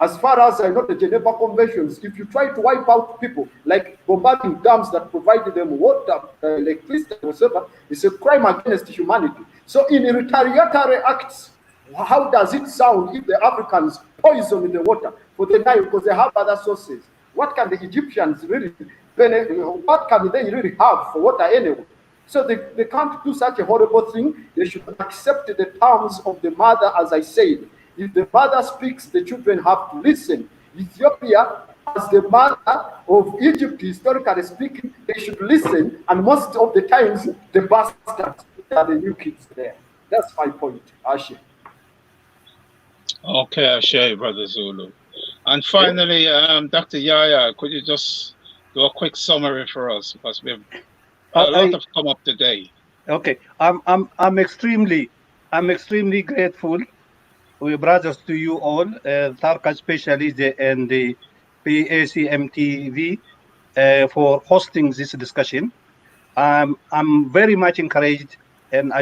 S4: As far as I know, the Geneva Conventions, if you try to wipe out people, like bombarding dams that provide them water, electricity, whatever, it's a crime against humanity. So in retaliatory acts, how does it sound if the Africans poison the water for the Nile because they have other sources? What can the Egyptians really benefit? What can they really have for water anyway? So they can't do such a horrible thing. They should accept the terms of the mother, as I said. If the mother speaks, the children have to listen. Ethiopia, as the mother of Egypt, historically speaking, they should listen. And most of the times, the bastards are the new kids there. That's my point, Ashe.
S1: Okay, Ashe, Brother Zulu. And finally, Dr. Yaya, could you just do a quick summary for us, because we have a lot have come up today.
S2: Okay, I'm extremely grateful, brothers, to you all, Tarka especially and the PACMTV for hosting this discussion. I'm very much encouraged and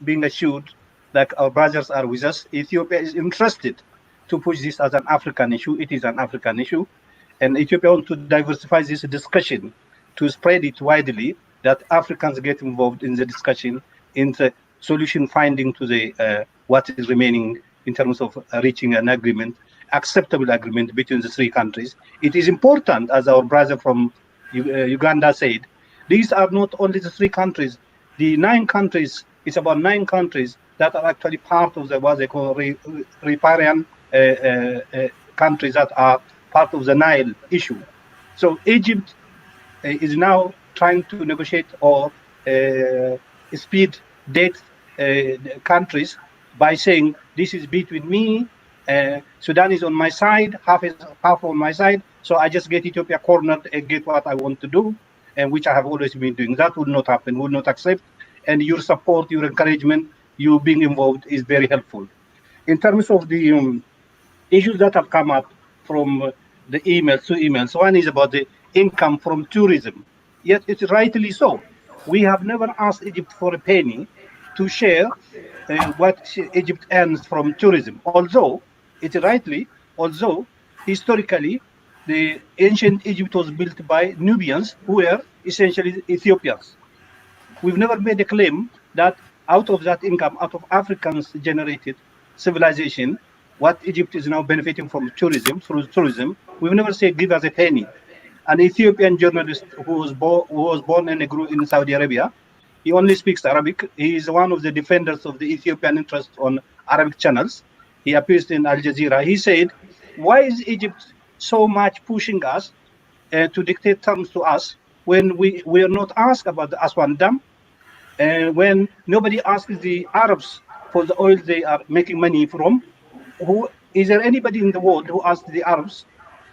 S2: being assured that our brothers are with us. Ethiopia is interested to push this as an African issue. It is an African issue, and Ethiopia wants to diversify this discussion to spread it widely, that Africans get involved in the discussion, in the solution finding to the what is remaining in terms of reaching an agreement, acceptable agreement between the three countries. It is important, as our brother from Uganda said, these are not only the three countries, the 9 countries, it's about 9 countries that are actually part of the what they call riparian countries that are part of the Nile issue. So Egypt is now trying to negotiate or speed date countries by saying this is between me, Sudan is on my side, half on my side, so I just get Ethiopia cornered and get what I want to do, and which I have always been doing. That would not happen, would not accept, and your support, your encouragement, you being involved is very helpful. In terms of the issues that have come up from the emails, one is about the income from tourism. Yet it's rightly so. We have never asked Egypt for a penny to share what Egypt earns from tourism. Although historically, the ancient Egypt was built by Nubians, who were essentially Ethiopians. We've never made a claim that out of that income, out of Africans generated civilization, what Egypt is now benefiting from tourism, we've never said give us a penny. An Ethiopian journalist who was born and grew in Saudi Arabia, he only speaks Arabic. He is one of the defenders of the Ethiopian interest on Arabic channels. He appears in Al Jazeera. He said, why is Egypt so much pushing us to dictate terms to us when we are not asked about the Aswan Dam, when nobody asks the Arabs for the oil they are making money from? Is there anybody in the world who asks the Arabs,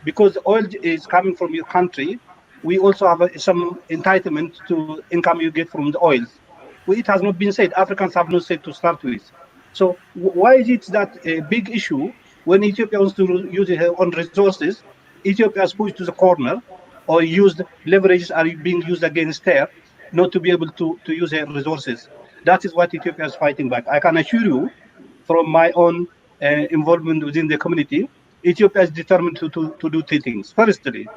S2: because the oil is coming from your country, we also have some entitlement to income you get from the oils? Well, it has not been said. Africans have not said to start with. So why is it that a big issue when Ethiopia wants to use her own resources, Ethiopia is pushed to the corner, or leverages are being used against her not to be able to use her resources? That is what Ethiopia is fighting back. I can assure you, from my own involvement within the community, Ethiopia is determined to do 2 things. Firstly,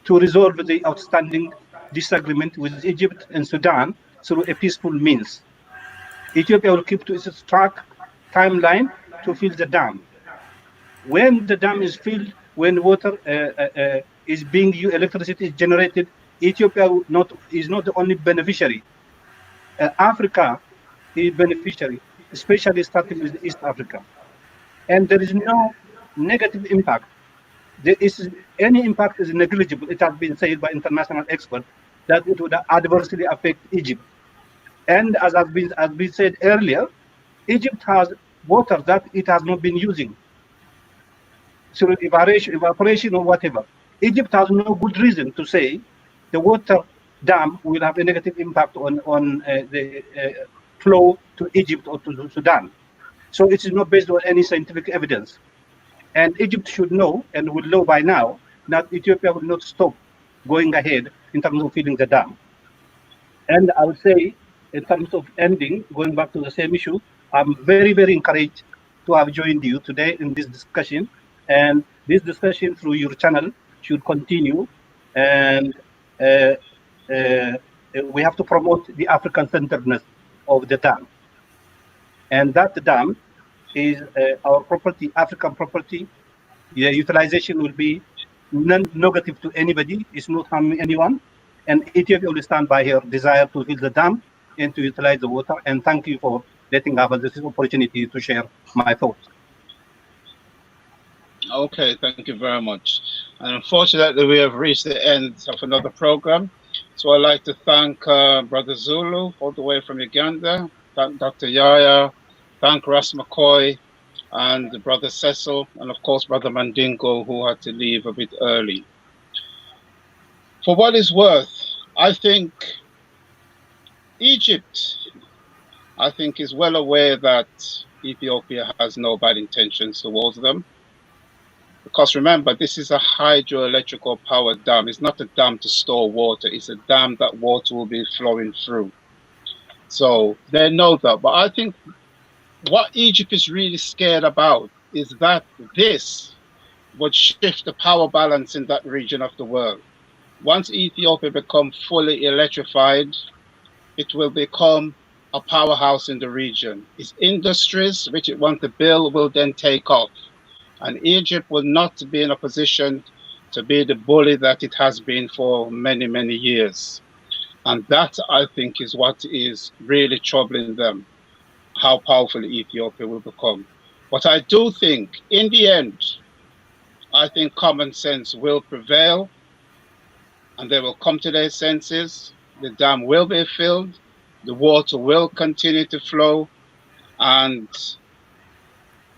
S2: to resolve the outstanding disagreement with Egypt and Sudan through a peaceful means. Ethiopia will keep to its timeline to fill the dam. When the dam is filled, when water is being used, electricity is generated, Ethiopia is not the only beneficiary. Africa is beneficiary, especially starting with East Africa. And there is no negative impact. Any impact is negligible. It has been said by international experts that it would adversely affect Egypt. And as has been said earlier, Egypt has water that it has not been using through evaporation or whatever. Egypt has no good reason to say the water dam will have a negative impact on the flow to Egypt or to Sudan. So it is not based on any scientific evidence. And Egypt should know, and will know by now, that Ethiopia will not stop going ahead in terms of filling the dam. And I would say, in terms of ending, going back to the same issue, I'm very, very encouraged to have joined you today in this discussion. And this discussion through your channel should continue, and we have to promote the African-centeredness of the dam. And that dam is our property, African property. The utilization will be non-negative to anybody. It's not harming anyone. And Ethiopia will stand by her desire to fill the dam and to utilize the water. And thank you for letting us this opportunity to share my thoughts.
S1: Okay, thank you very much. And unfortunately, we have reached the end of another program. So I'd like to thank Brother Zulu all the way from Uganda, thank Dr. Yaya, thank Ras McCoy, and Brother Cecil, and of course Brother Mandingo, who had to leave a bit early. For what it's worth, I think Egypt, is well aware that Ethiopia has no bad intentions towards them. Because remember, this is a hydroelectrical power dam. It's not a dam to store water. It's a dam that water will be flowing through. So they know that. But I think what Egypt is really scared about is that this would shift the power balance in that region of the world. Once Ethiopia becomes fully electrified, it will become a powerhouse in the region. Its industries, which it wants to build, will then take off. And Egypt will not be in a position to be the bully that it has been for many, many years. And that, I think, is what is really troubling them, how powerful Ethiopia will become. But I do think, in the end, I think common sense will prevail, and they will come to their senses. The dam will be filled, the water will continue to flow, and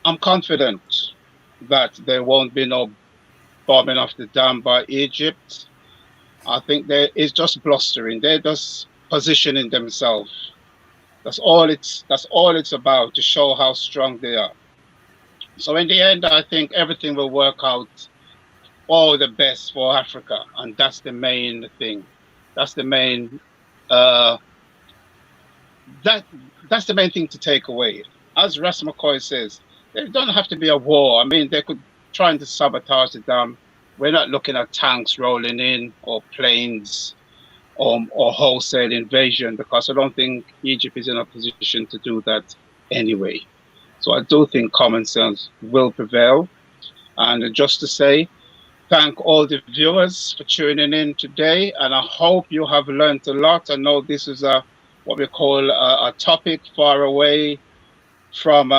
S1: I'm confident that there won't be no bombing of the dam by Egypt. I think it's just blustering. They're just positioning themselves. That's all it's about, to show how strong they are. So in the end, I think everything will work out all the best for Africa, and that's the main thing. That's the main that's the main thing to take away. As Ras McCoy says, there don't have to be a war. I mean, they could try to sabotage the dam. We're not looking at tanks rolling in or planes or wholesale invasion, because I don't think Egypt is in a position to do that anyway. So I do think common sense will prevail. And just to say, thank all the viewers for tuning in today, and I hope you have learned a lot. I know this is what we call a topic far away from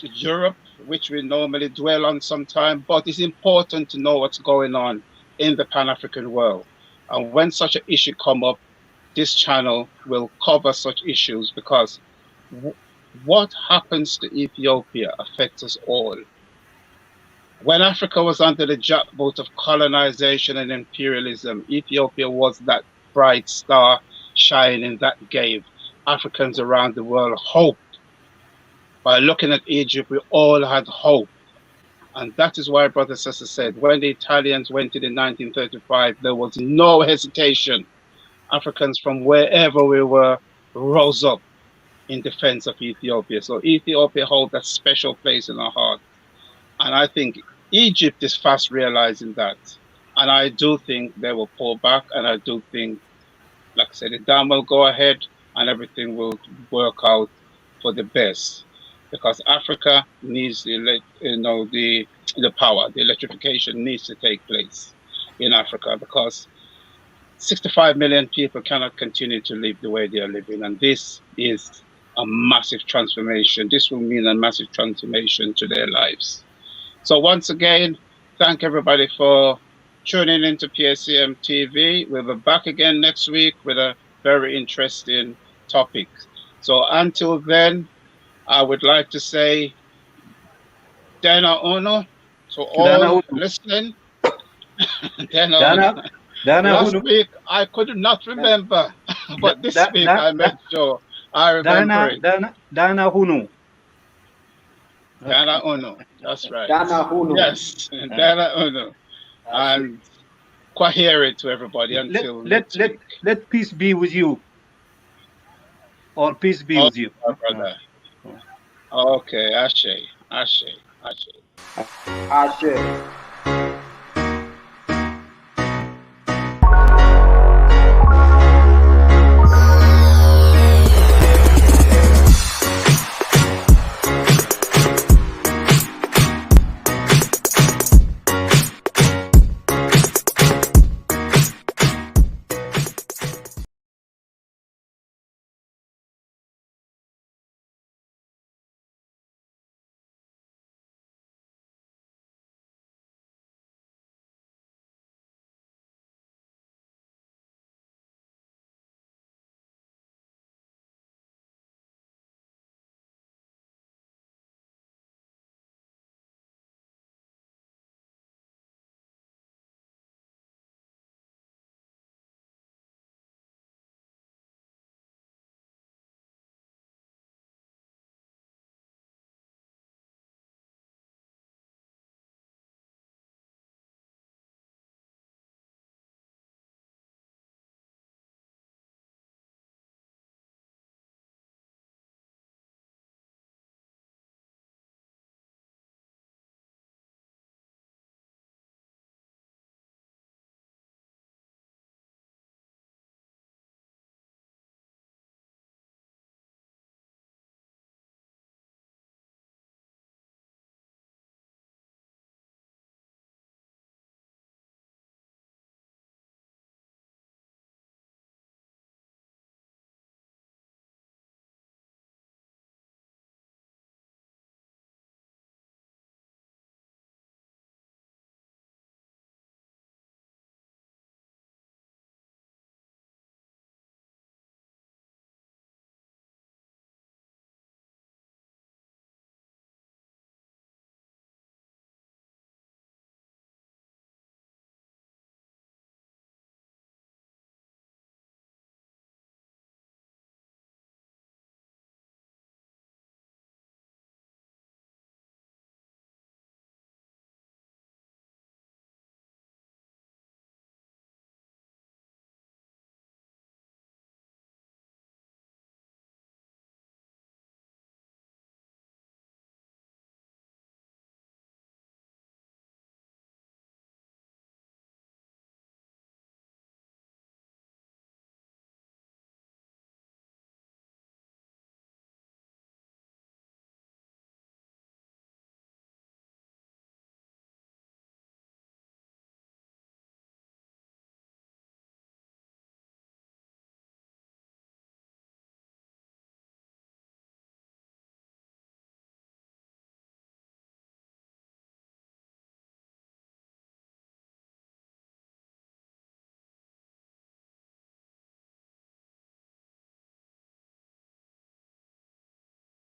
S1: Europe, which we normally dwell on sometime, but it's important to know what's going on in the Pan-African world. And when such an issue come up, this channel will cover such issues, because what happens to Ethiopia affects us all. When Africa was under the jackboot of colonization and imperialism, Ethiopia was that bright star shining that gave Africans around the world hope. By looking at Egypt, we all had hope. And that is why Brother Cecil said, when the Italians went in 1935, there was no hesitation. Africans from wherever we were rose up in defense of Ethiopia. So Ethiopia holds that special place in our heart. And I think Egypt is fast realizing that. And I do think they will pull back. And I do think, like I said, the dam will go ahead and everything will work out for the best. Because Africa needs the power, the electrification needs to take place in Africa, because 65 million people cannot continue to live the way they are living. And this is a massive transformation. This will mean a massive transformation to their lives. So once again, thank everybody for tuning into PACM TV. We'll be back again next week with a very interesting topic. So until then, I would like to say Dana Ono to all listening. Dana Last week I could not remember, but this week I made sure I remember it.
S2: Dana Hunu.
S1: Dana Ono, that's right.
S4: Dana Hunu.
S1: Yes, Dana Ono. And Kwaheri to everybody until next week.
S2: Let peace be with you. Or peace be with you.
S1: Brother. Okay, Ashe.
S4: Ashe.